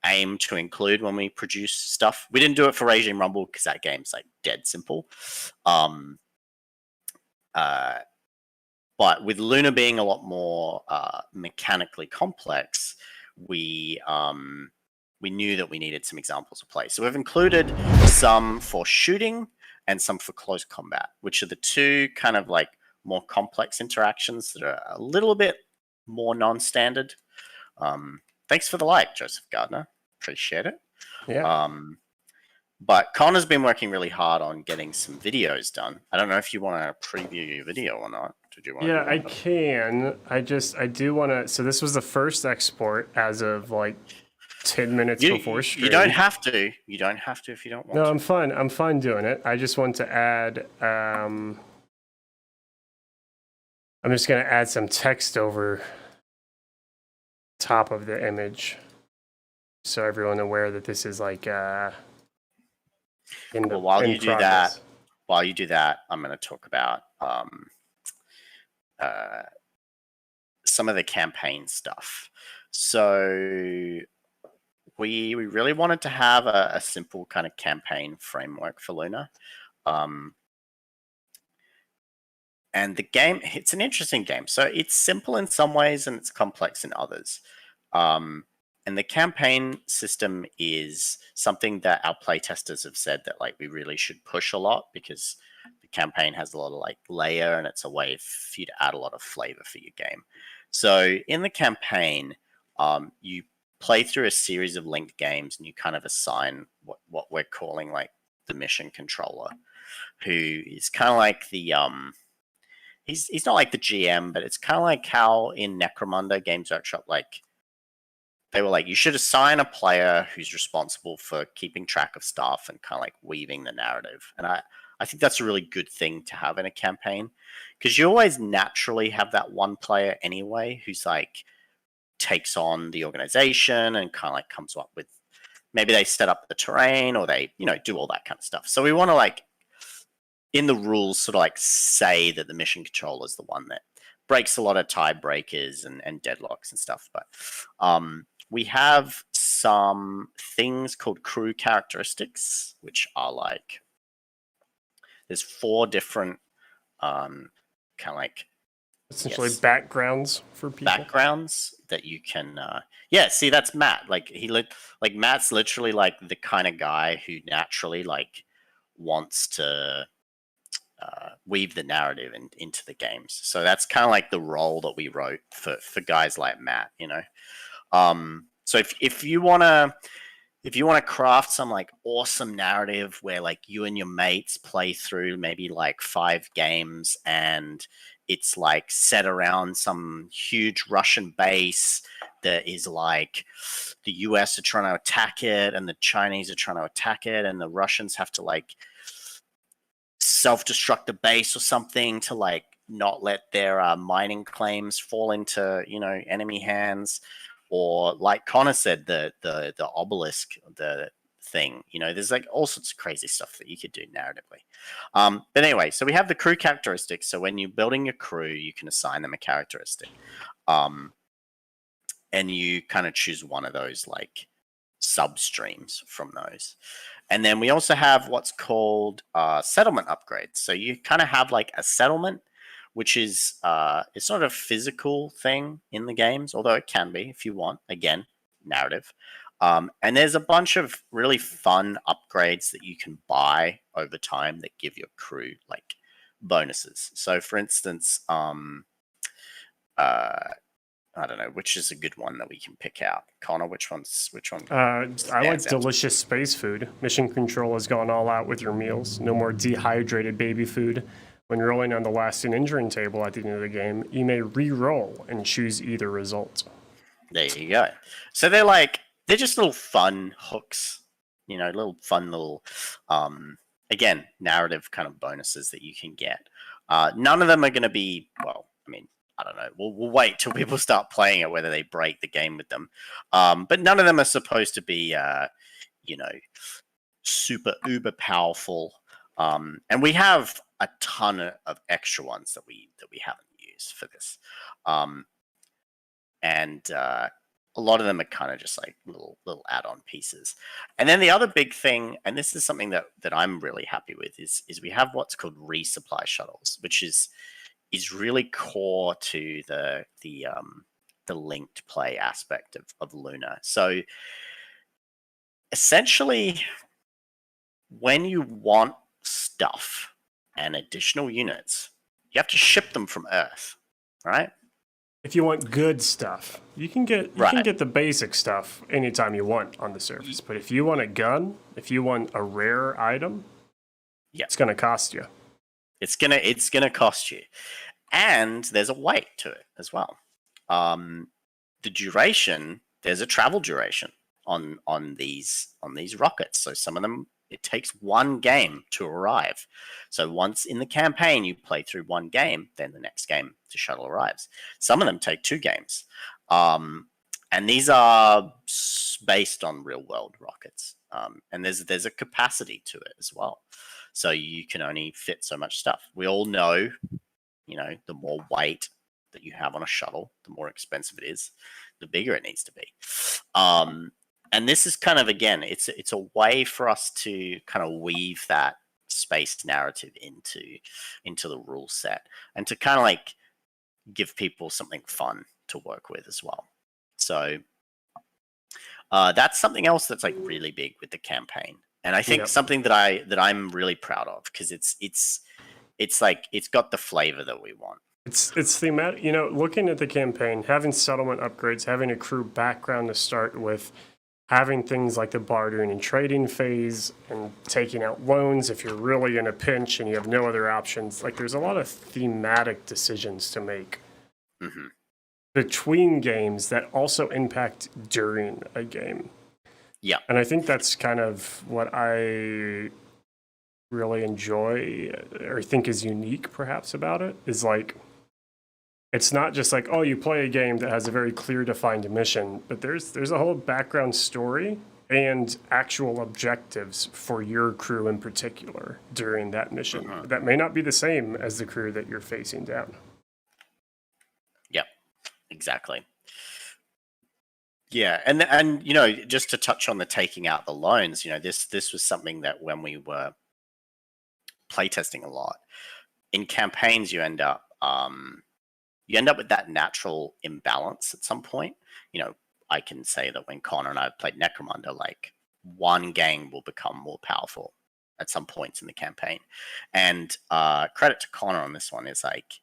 aim to include when we produce stuff. We didn't do it for Regime Rumble because that game's like dead simple. But with Lunar being a lot more mechanically complex, we knew that we needed some examples of play. So we've included some for shooting and some for close combat, which are the two kind of like more complex interactions that are a little bit more non-standard. Thanks for the like, Joseph Gardner. Appreciate it. Yeah. But Connor's been working really hard on getting some videos done. I don't know if you want to preview your video or not. Did you want to Yeah, do I that? can. I do want to. So this was the first export as of like 10 minutes before You don't stream. have to. You don't have to if you don't want No, to. I'm fine. I'm fine doing it. I just want to add. I'm just going to add some text over top of the image, so everyone aware that this is like in Well, while in you do progress. that, I'm going to talk about some of the campaign stuff. So we really wanted to have a simple kind of campaign framework for Lunar. And the game, it's an interesting game. So it's simple in some ways and it's complex in others. And the campaign system is something that our playtesters have said that like we really should push a lot, because the campaign has a lot of like layer and it's a way for you to add a lot of flavor for your game. So in the campaign, you play through a series of linked games and you kind of assign what we're calling like the mission controller, who is kind of like the he's not like the GM, but it's kind of like how in Necromunda Games Workshop, like they were like, you should assign a player who's responsible for keeping track of stuff and kind of like weaving the narrative. And I think that's a really good thing to have in a campaign, because you always naturally have that one player anyway who's like takes on the organization and kind of like comes up with, maybe they set up the terrain or they, do all that kind of stuff. So we want to like in the rules sort of like say that the mission controller is the one that breaks a lot of tiebreakers and deadlocks and stuff. But we have some things called crew characteristics, which are like, there's 4 different kind of like Essentially, backgrounds for people. backgrounds that you can see, that's Matt. Like like Matt's literally like the kind of guy who naturally like wants to weave the narrative into the games. So that's kind of like the role that we wrote for guys like Matt, So if you wanna craft some like awesome narrative where like you and your mates play through maybe like 5 games and it's like set around some huge Russian base that is like the US are trying to attack it and the Chinese are trying to attack it and the Russians have to like self-destruct the base or something to like not let their mining claims fall into enemy hands, or like Connor said, the obelisk, the thing, there's like all sorts of crazy stuff that you could do narratively. But anyway, so we have the crew characteristics. So when you're building your crew, you can assign them a characteristic, and you kind of choose one of those like substreams from those. And then we also have what's called settlement upgrades. So you kind of have like a settlement, which is it's not a physical thing in the games, although it can be if you want. Again, narrative. And there's a bunch of really fun upgrades that you can buy over time that give your crew like bonuses. So for instance, I don't know which is a good one that we can pick out. Connor, which one? I like stands out? delicious space food. Mission Control has gone all out with your meals. No more dehydrated baby food. When rolling on the last and injuring table at the end of the game, you may re-roll and choose either result. There you go. So they're just little fun hooks, little fun little again, narrative kind of bonuses that you can get. None of them are going to be, well, I mean, I don't know. We'll wait till people start playing it, whether they break the game with them. But none of them are supposed to be, super uber powerful. And we have a ton of extra ones that we haven't used for this. And a lot of them are kind of just like little add-on pieces. And then the other big thing, and this is something that I'm really happy with, is we have what's called resupply shuttles, which is really core to the linked play aspect of Lunar. So essentially, when you want stuff and additional units, you have to ship them from Earth, right? if you want good stuff, you can get Right. the basic stuff anytime you want on the surface. But if you want a gun, if you want a rare item, Yeah. it's going to cost you. It's gonna cost you, and there's a weight to it as well. The duration, there's a travel duration on these rockets. So some of them, it takes one game to arrive. So once in the campaign you play through one game, then the next game the shuttle arrives. Some of them take 2 games, and these are based on real world rockets. And there's a capacity to it as well. So you can only fit so much stuff. We all know, the more weight that you have on a shuttle, the more expensive it is, the bigger it needs to be. And this is kind of, again, it's a way for us to kind of weave that space narrative into the rule set, and to kind of like give people something fun to work with as well. So that's something else that's like really big with the campaign, and I think something that I'm really proud of, because it's like it's got the flavor that we want. It's thematic. Looking at the campaign, having settlement upgrades, having a crew background to start with, having things like the bartering and trading phase, and taking out loans if you're really in a pinch and you have no other options. Like, there's a lot of thematic decisions to make between games that also impact during a game. Yeah. And I think that's kind of what I really enjoy, or think is unique perhaps about it, is like, it's not just like, oh, you play a game that has a very clear defined mission, but there's a whole background story and actual objectives for your crew in particular during that mission that may not be the same as the crew that you're facing down. Yep, exactly. Yeah, and just to touch on the taking out the loans, this was something that when we were playtesting a lot in campaigns, you end up with that natural imbalance at some point. I can say that when Connor and I played Necromunda, like, one gang will become more powerful at some points in the campaign, and credit to Connor on this one is like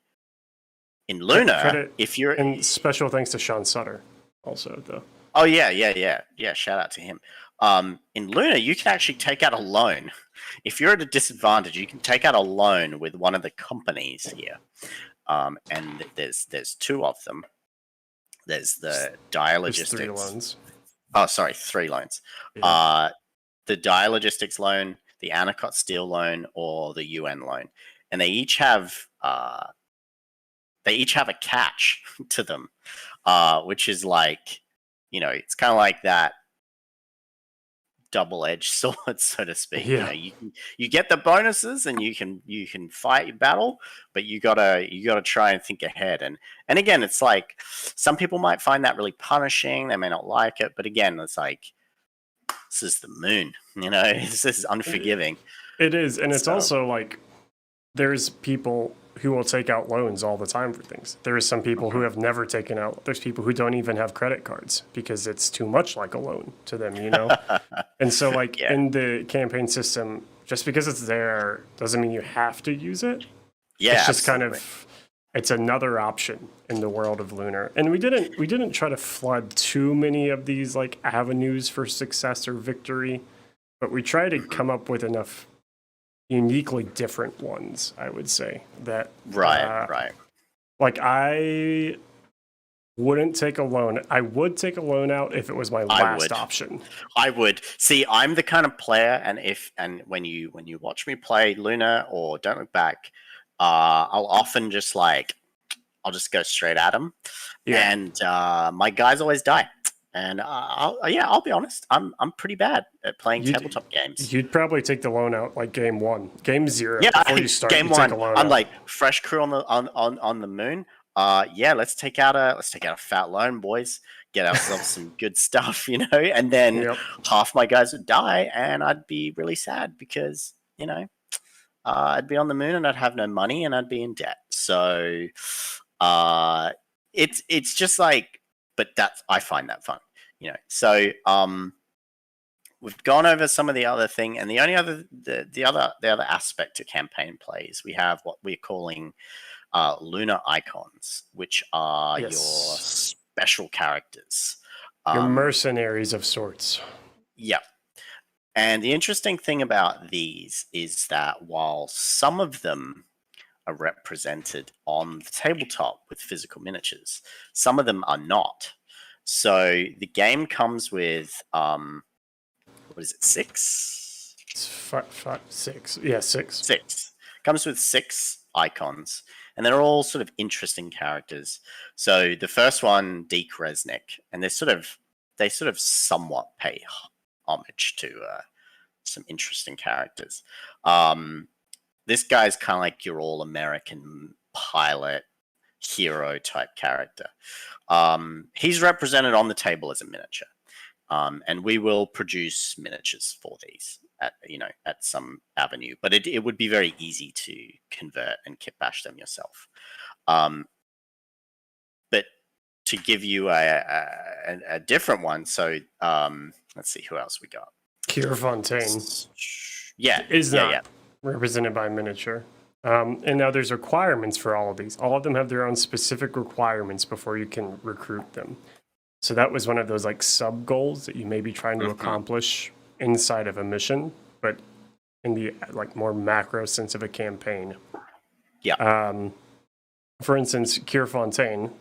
in Lunar, if you're, and special thanks to Sean Sutter also, though. Oh yeah. Shout out to him. In Lunar, you can actually take out a loan. If you're at a disadvantage, you can take out a loan with one of the companies here. And there's 2 of them. There's the Dire Logistics. 3 loans. Oh, sorry, 3 loans. Yeah. The Dire Logistics loan, the Anacott Steel loan, or the UN loan, and they each have a catch to them, which is like, it's kind of like that double-edged sword, so to speak. Yeah. You get the bonuses and you can fight your battle, but you gotta try and think ahead. And again, it's like, some people might find that really punishing. They may not like it, but again, it's like, this is the moon. This is unforgiving. It is, and it's also like, there's people who will take out loans all the time for things. There are some people who have never taken out. There's people who don't even have credit cards because it's too much like a loan to them, And so, like, in the campaign system, just because it's there doesn't mean you have to use it. Yeah, it's just absolutely. kind of, it's another option in the world of Lunar. And we didn't try to flood too many of these like avenues for success or victory, but we try to come up with enough uniquely different ones, I would say, that right. Like, I wouldn't take a loan. I would take a loan out if it was my last option. I would. See, I'm the kind of player, and when you watch me play Lunar or Don't Look Back, I'll often just I'll just go straight at them, and my guys always die. And I'll be honest, I'm pretty bad at playing tabletop games. You'd probably take the loan out like game 1, game 0. Yeah, before you start, game 1. I'm like, fresh crew on the moon. Let's take out a fat loan, boys. Get ourselves some good stuff, And then half my guys would die, and I'd be really sad because I'd be on the moon and I'd have no money and I'd be in debt. So it's just like, but I find that fun. So we've gone over some of the other thing, and the only other the other aspect to campaign plays, we have what we're calling lunar icons, which are your special characters, your mercenaries of sorts. Yeah. And the interesting thing about these is that while some of them are represented on the tabletop with physical miniatures, some of them are not. So the game comes with what is it, 6? It's five, 6. Yeah, 6. 6. Comes with 6 icons, and they're all sort of interesting characters. So the first one, Deke Resnick, and they sort of somewhat pay homage to some interesting characters. This guy's kind of like your all-American pilot hero type character. He's represented on the table as a miniature, and we will produce miniatures for these at some avenue. But it would be very easy to convert and kit bash them yourself. But to give you a different one, so let's see who else we got. Kier Fontaine. Is not represented by miniature. And now there's requirements for all of these. All of them have their own specific requirements before you can recruit them. So that was one of those like sub goals that you may be trying to accomplish inside of a mission, but in the like more macro sense of a campaign. Yeah. For instance, Kier Fontaine,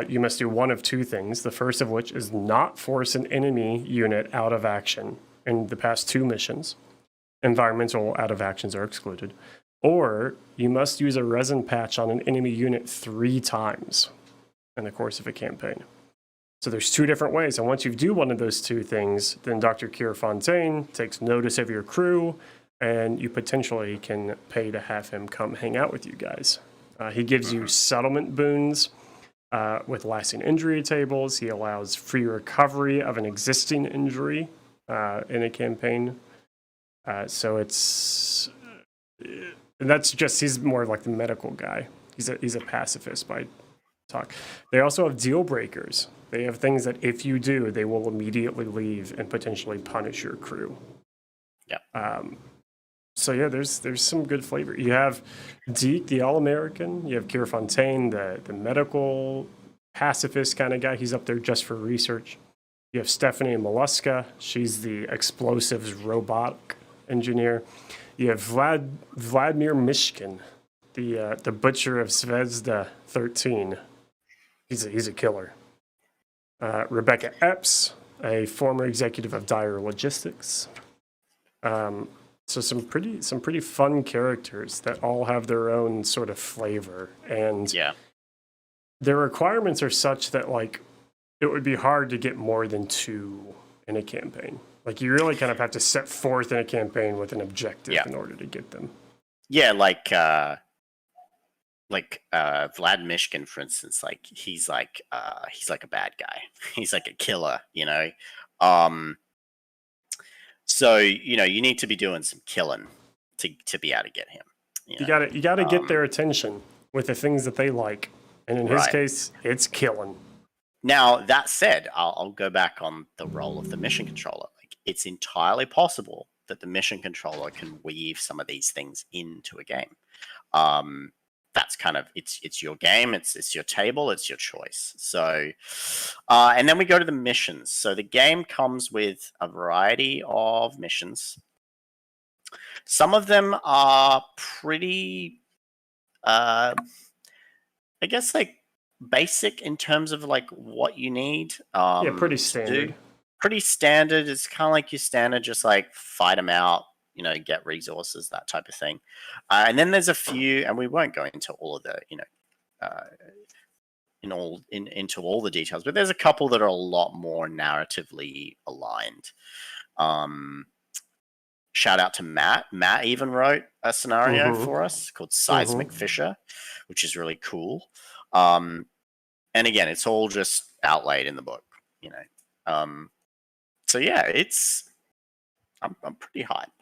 you must do one of two things. The first of which is not force an enemy unit out of action in the past 2 missions. Environmental out of actions are excluded. Or you must use a resin patch on an enemy unit 3 times in the course of a campaign. So there's 2 different ways. And once you do one of those 2 things, then Dr. Kier Fontaine takes notice of your crew, and you potentially can pay to have him come hang out with you guys. He gives you settlement boons with lasting injury tables. He allows free recovery of an existing injury in a campaign. So it's... that's just, he's more like the medical guy. He's a pacifist by talk. They also have deal breakers. They have things that if you do, they will immediately leave and potentially punish your crew. Yeah. So yeah, there's some good flavor. You have Deke, the All-American. You have Kier Fontaine, the medical pacifist kind of guy. He's up there just for research. You have Stephanie Molluska. She's the explosives robotic engineer. You have Vladimir Mishkin, the butcher of Zvezda 13. He's a killer. Rebecca Epps, a former executive of Dire Logistics. So some pretty fun characters that all have their own sort of flavor, and their requirements are such that like it would be hard to get more than 2 in a campaign. Like you really kind of have to set forth in a campaign with an objective in order to get them. Yeah, like Vlad Mishkin, for instance, like he's like a bad guy. He's like a killer, you know. So you need to be doing some killing to be able to get him. You gotta get their attention with the things that they like, and in his case, it's killing. Now that said, I'll go back on the role of the mission controller. Like it's entirely possible that the mission controller can weave some of these things into a game. That's kind of it's your game, it's your table, it's your choice. So and then we go to the missions. So the game comes with a variety of missions. Some of them are pretty I guess like basic in terms of like what you need. Pretty standard. Pretty standard. It's kind of like your standard, just like fight them out, get resources, that type of thing. And then there's a few, and we won't go into all of the, into all the details, but there's a couple that are a lot more narratively aligned. Shout out to Matt. Matt even wrote a scenario for us called Seismic Fisher, which is really cool. And again, it's all just outlaid in the book, so yeah, I'm pretty hyped.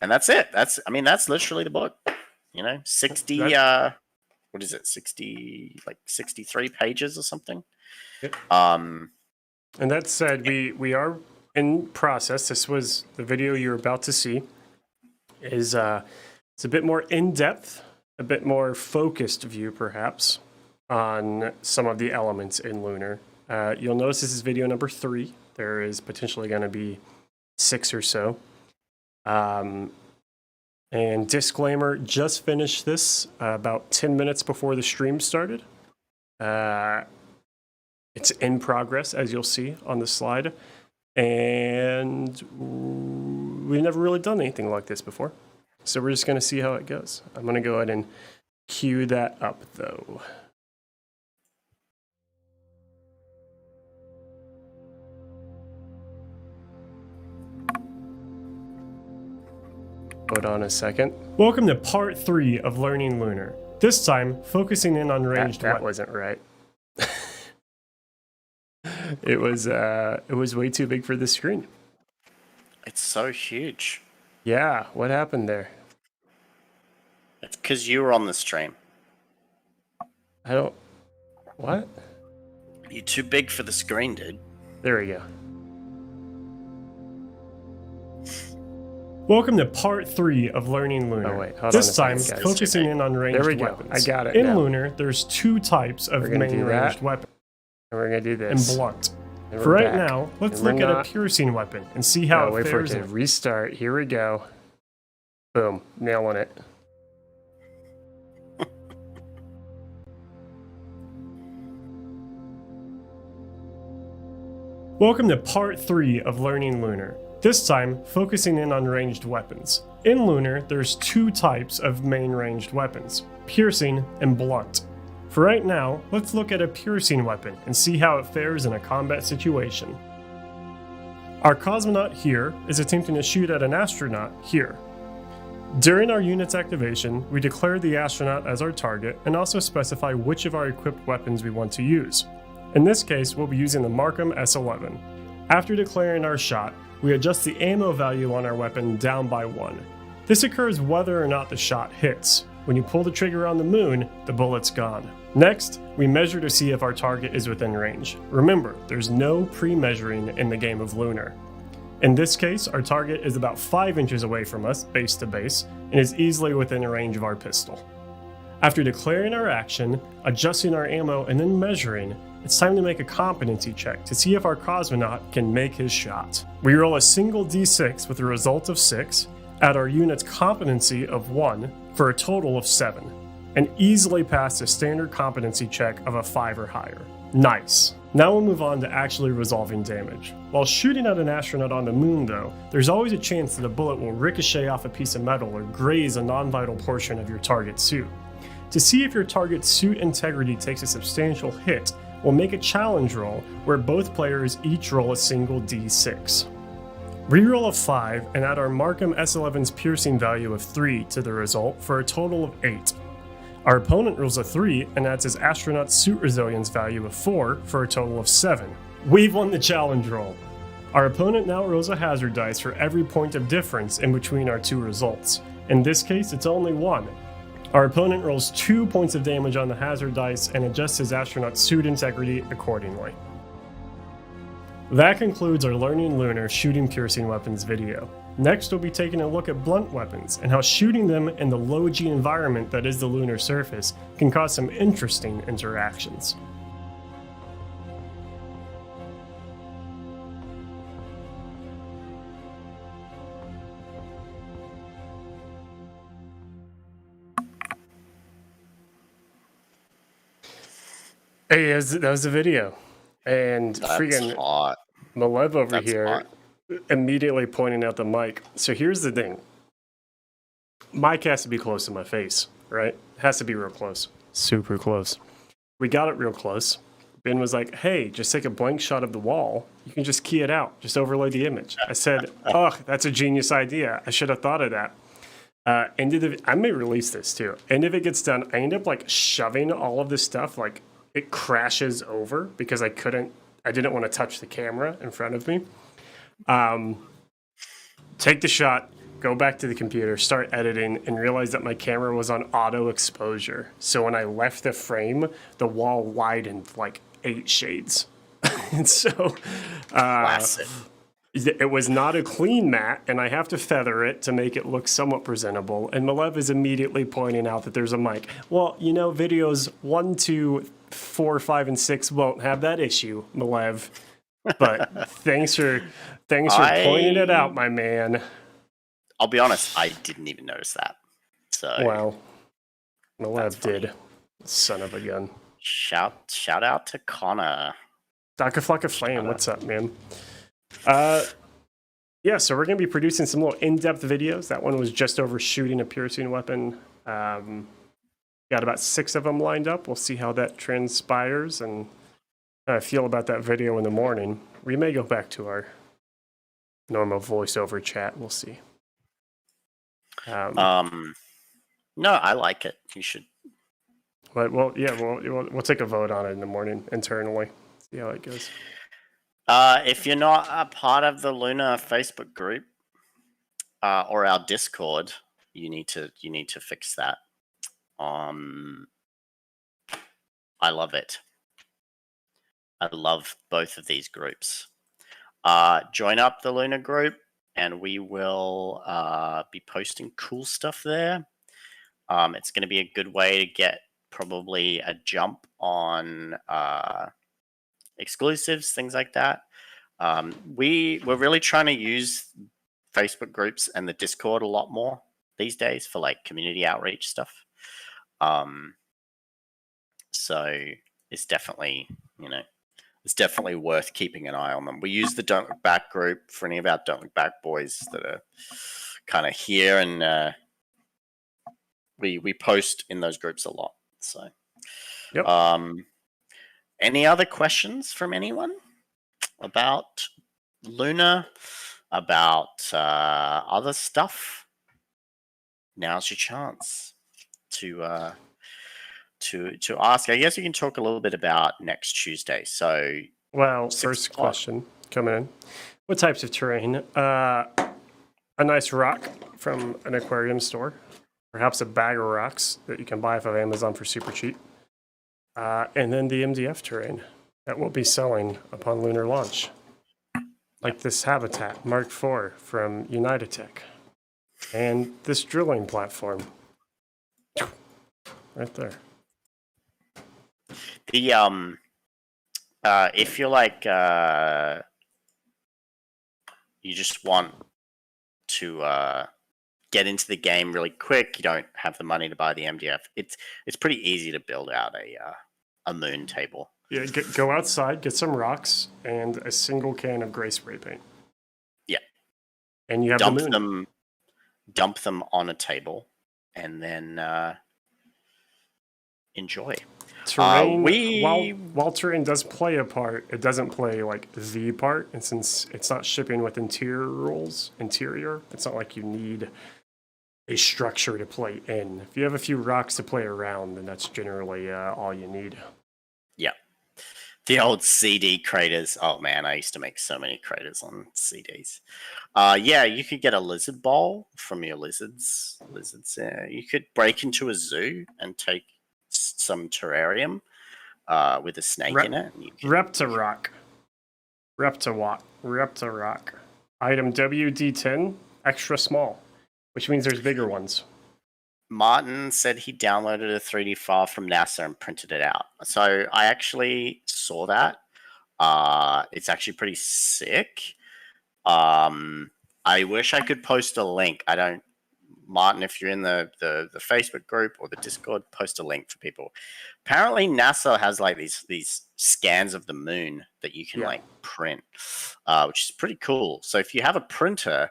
And that's it. That's literally the book. 60. What is it? 60, like 63 pages or something. And that said, we are in process. This was the video you're about to see. It's a bit more in depth, a bit more focused view, perhaps, on some of the elements in Lunar. You'll notice this is video number 3. There is potentially going to be 6 or so. And disclaimer, just finished this about 10 minutes before the stream started. It's in progress, as you'll see on the slide. And we've never really done anything like this before. So we're just going to see how it goes. I'm going to go ahead and cue that up, though. Hold on a second. Welcome to part 3 of Learning Lunar. This time, focusing in on ranged weapons. That wasn't right. It was way too big for the screen. It's so huge. Yeah, what happened there? It's because you were on the stream. What? You're too big for the screen, dude. There we go. Welcome to part 3 of Learning Lunar. Oh, wait, this time, focusing in on ranged weapons. I got it. In now. Lunar, there's 2 types of main ranged weapons. And we're going to do this. And blunt. For right now, let's look at a piercing weapon and see how it fares. Wait for it to restart. Here we go. Boom. Nailing it. Welcome to part 3 of Learning Lunar. This time, focusing in on ranged weapons. In Lunar, there's 2 types of main ranged weapons, piercing and blunt. For right now, let's look at a piercing weapon and see how it fares in a combat situation. Our cosmonaut here is attempting to shoot at an astronaut here. During our unit's activation, we declare the astronaut as our target and also specify which of our equipped weapons we want to use. In this case, we'll be using the Markham S11. After declaring our shot, we adjust the ammo value on our weapon down by 1. This occurs whether or not the shot hits. When you pull the trigger on the moon, the bullet's gone. Next, we measure to see if our target is within range. Remember, there's no pre-measuring in the game of Lunar. In this case, our target is about 5 inches away from us, base to base, and is easily within range of our pistol. After declaring our action, adjusting our ammo, and then measuring, it's time to make a competency check to see if our cosmonaut can make his shot. We roll a single d6 with a result of 6, add our unit's competency of 1 for a total of 7, and easily pass a standard competency check of a 5 or higher. Nice. Now we'll move on to actually resolving damage. While shooting at an astronaut on the moon though, there's always a chance that a bullet will ricochet off a piece of metal or graze a non-vital portion of your target's suit. To see if your target's suit integrity takes a substantial hit, we'll make a challenge roll where both players each roll a single d6. Reroll a 5 and add our Markham S11's piercing value of 3 to the result for a total of 8. Our opponent rolls a 3 and adds his astronaut's suit resilience value of 4 for a total of 7. We've won the challenge roll. Our opponent now rolls a hazard dice for every point of difference in between our 2 results. In this case, it's only 1. Our opponent rolls 2 points of damage on the hazard dice and adjusts his astronaut's suit integrity accordingly. That concludes our Learning Lunar shooting piercing weapons video. Next, we'll be taking a look at blunt weapons and how shooting them in the low-G environment that is the lunar surface can cause some interesting interactions. Hey, that was the video. And That's freaking hot. Malev over That's here hot. immediately pointing out the mic. So here's the thing. Mic has to be close to my face, right? It has to be real close. Super close. We got it real close. Ben was like, hey, just take a blank shot of the wall. You can just key it out. Just overlay the image. I said, oh, that's a genius idea. I should have thought of that. I may release this too. End of it gets done. I end up like shoving all of this stuff. Like it crashes over because I didn't want to touch the camera in front of me. Take the shot, go back to the computer, start editing, and realize that my camera was on auto exposure. So when I left the frame, the wall widened like 8 shades. And so, Classic. It was not a clean mat, and I have to feather it to make it look somewhat presentable. And Malev is immediately pointing out that there's a mic. Well, videos 1, 2, 4, 5, and 6 won't have that issue, Malev. But thanks for pointing it out, my man. I'll be honest, I didn't even notice that. So wow, Malev did. Son of a gun. Shout out to Connor. Dr. Flock of Flame, what's up, man? Yeah, so we're going to be producing some little in-depth videos. That one was just over shooting a piercing weapon. Got about 6 of them lined up. We'll see how that transpires and how I feel about that video in the morning. We may go back to our normal voiceover chat. We'll see. No, I like it. You should. But we'll take a vote on it in the morning internally. See how it goes. If you're not a part of the Lunar Facebook group or our Discord, you need to fix that. I love it. I love both of these groups. Join up the Lunar group, and we will be posting cool stuff there. It's going to be a good way to get probably a jump on exclusives, things like that. We're really trying to use Facebook groups and the Discord a lot more these days for like community outreach stuff. So it's definitely, it's definitely worth keeping an eye on them. We use the Don't Look Back group for any of our Don't Look Back boys that are kind of here, and we post in those groups a lot. So, yep. Any other questions from anyone about Lunar, about other stuff? Now's your chance to ask. I guess you can talk a little bit about next Tuesday. So, well, first question coming in: what types of terrain? A nice rock from an aquarium store, perhaps a bag of rocks that you can buy off of Amazon for super cheap, and then the MDF terrain that we'll be selling upon lunar launch, like this habitat Mark IV from Unitech, and this drilling platform right there. The if you're like you just want to get into the game really quick, you don't have the money to buy the MDF. It's pretty easy to build out a moon table. Yeah, go outside, get some rocks and a single can of gray spray paint. Yeah, and you have dump the moon. Dump them on a table, and then enjoy. Terrain, while terrain does play a part, it doesn't play like the part. And since it's not shipping with interior rules, it's not like you need a structure to play in. If you have a few rocks to play around, then that's generally all you need. Yeah. The old CD craters. Oh man, I used to make so many craters on CDs. Yeah, you could get a lizard bowl from your lizards. You could break into a zoo and take some terrarium with a snake in it. Reptarock. Item WD10, extra small, which means there's bigger ones. Martin said he downloaded a 3D file from NASA and printed it out. So I actually saw that. It's actually pretty sick. I wish I could post a link. I don't. Martin, if you're in the Facebook group or the Discord, post a link for people. Apparently, NASA has like these scans of the moon that you can like print, which is pretty cool. So if you have a printer,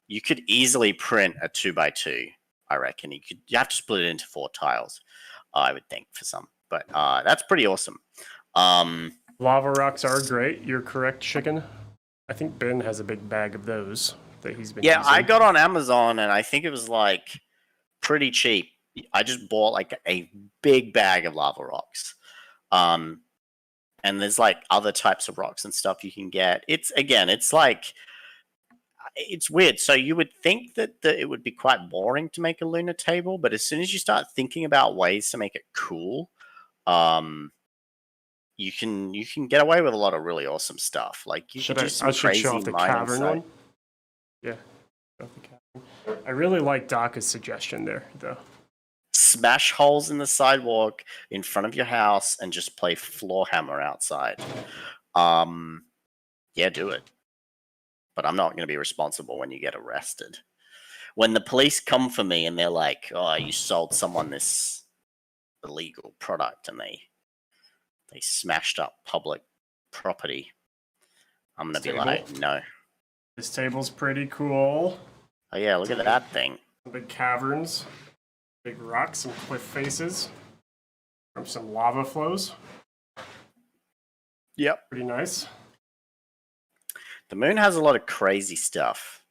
you could easily print a 2x2. I reckon you have to split it into 4 tiles. I would think for some, but that's pretty awesome. Lava rocks are great. You're correct, chicken. I think Ben has a big bag of those that he's been using. I got on Amazon and I think it was like pretty cheap. I just bought like a big bag of lava rocks. And there's like other types of rocks and stuff you can get. It's like, it's weird. So you would think that it would be quite boring to make a lunar table, but as soon as you start thinking about ways to make it cool, you can get away with a lot of really awesome stuff. Like you could do I some should show crazy off the mining cavern site. one. Yeah, show off the cavern. I really like Daka's suggestion there, though. Smash holes in the sidewalk in front of your house and just play floor hammer outside. Yeah, do it. But I'm not going to be responsible when you get arrested. When the police come for me and they're like, "Oh, you sold someone this illegal product," and they smashed up public property, I'm going to be like, "No." This table's pretty cool. Oh yeah, look at that thing. Big caverns, big rocks, some cliff faces, from some lava flows. Yep. Pretty nice. The moon has a lot of crazy stuff.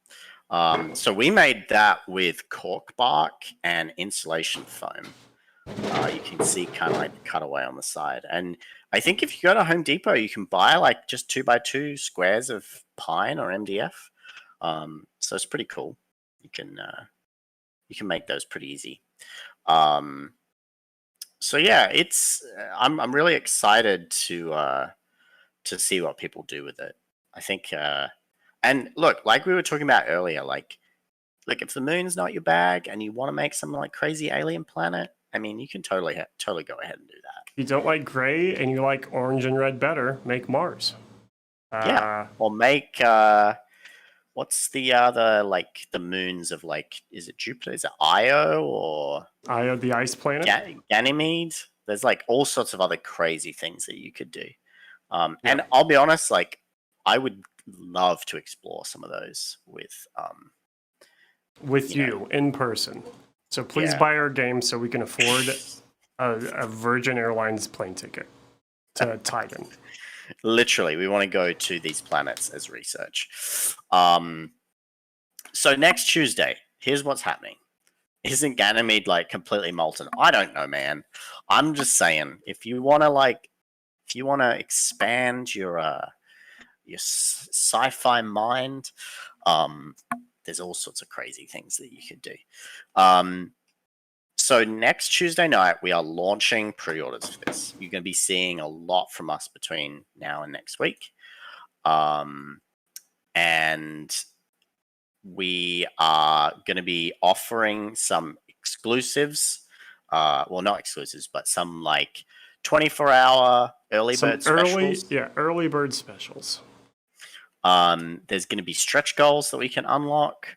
So we made that with cork bark and insulation foam. You can see kind of like the cutaway on the side. And I think if you go to Home Depot, you can buy like just 2x2 squares of pine or MDF. So it's pretty cool. You can make those pretty easy. So yeah, it's I'm really excited to see what people do with it. I think, and look, like we were talking about earlier, like if the moon's not your bag and you want to make some like crazy alien planet, I mean, you can totally go ahead and do that. If you don't like gray and you like orange and red better, make Mars. Yeah, or make what's the other, like the moons of, like, is it Jupiter? Is it Io or Io, the ice planet? Ganymede? There's like all sorts of other crazy things that you could do. And I'll be honest, like I would love to explore some of those with you in person. So please buy our game so we can afford a Virgin Airlines plane ticket to Titan. Literally, we want to go to these planets as research. So next Tuesday, here's what's happening. Isn't Ganymede like completely molten? I don't know, man. I'm just saying, if you want to expand your sci-fi mind, there's all sorts of crazy things that you could do. So next Tuesday night, we are launching pre-orders for this. You're going to be seeing a lot from us between now and next week. And we are going to be offering some exclusives. Well, not exclusives, but some like 24-hour early bird specials. Early bird specials. There's going to be stretch goals that we can unlock.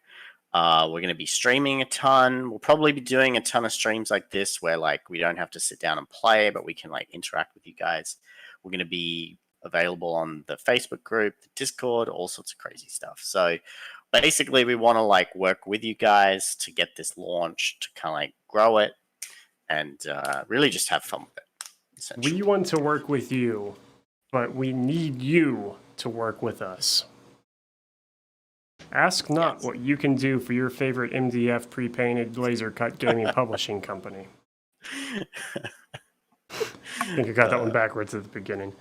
We're going to be streaming a ton. We'll probably be doing a ton of streams like this where like we don't have to sit down and play, but we can like interact with you guys. We're going to be available on the Facebook group, the Discord, all sorts of crazy stuff. So basically we want to like work with you guys to get this launched, to kind of like grow it and really just have fun with it. We want to work with you, but we need you to work with us. Ask not what you can do for your favorite MDF pre-painted laser cut gaming publishing company. I think I got that one backwards at the beginning.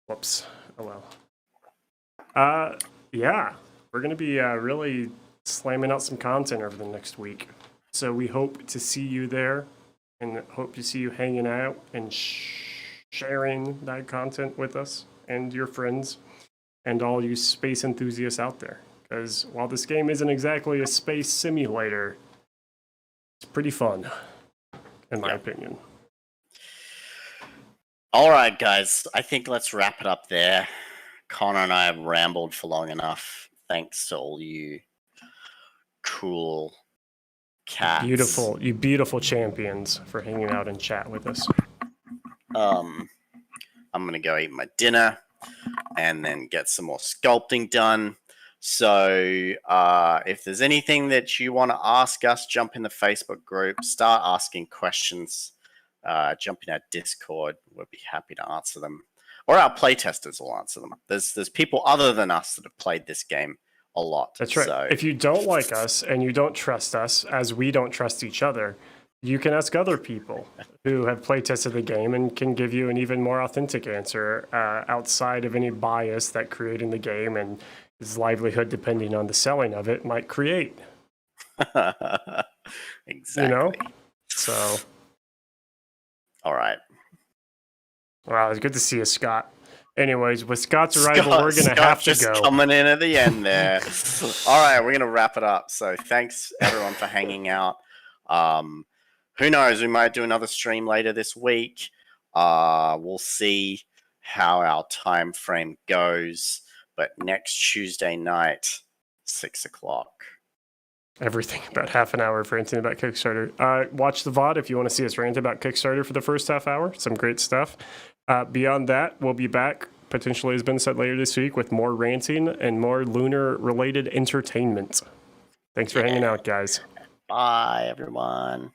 Whoops. Oh well. Yeah, we're going to be really slamming out some content over the next week. So we hope to see you there and hope to see you hanging out and sharing that content with us and your friends and all you space enthusiasts out there. Because while this game isn't exactly a space simulator, it's pretty fun, in my opinion. All right, guys. I think let's wrap it up there. Connor and I have rambled for long enough. Thanks to all you cool cats. You beautiful champions for hanging out and chat with us. I'm going to go eat my dinner and then get some more sculpting done. So if there's anything that you want to ask us, jump in the Facebook group, start asking questions, jump in our Discord. We'll be happy to answer them. Or our playtesters will answer them. There's people other than us that have played this game a lot. That's right. So if you don't like us and you don't trust us, as we don't trust each other, you can ask other people who have playtested the game and can give you an even more authentic answer outside of any bias that creating the game and his livelihood, depending on the selling of it, might create. Exactly. You know? So. All right. Wow, it's good to see you, Scott. Anyways, with Scott's arrival, we're going to Scott have to just go. coming in at the end there. All right, we're going to wrap it up. So thanks, everyone, for hanging out. Who knows? We might do another stream later this week. We'll see how our time frame goes. But next Tuesday night, 6 o'clock. Everything about half an hour for ranting about Kickstarter. Watch the VOD if you want to see us rant about Kickstarter for the first half hour. Some great stuff. Beyond that, we'll be back, potentially has been said later this week, with more ranting and more Lunar-related entertainment. Thanks for hanging out, guys. Bye, everyone.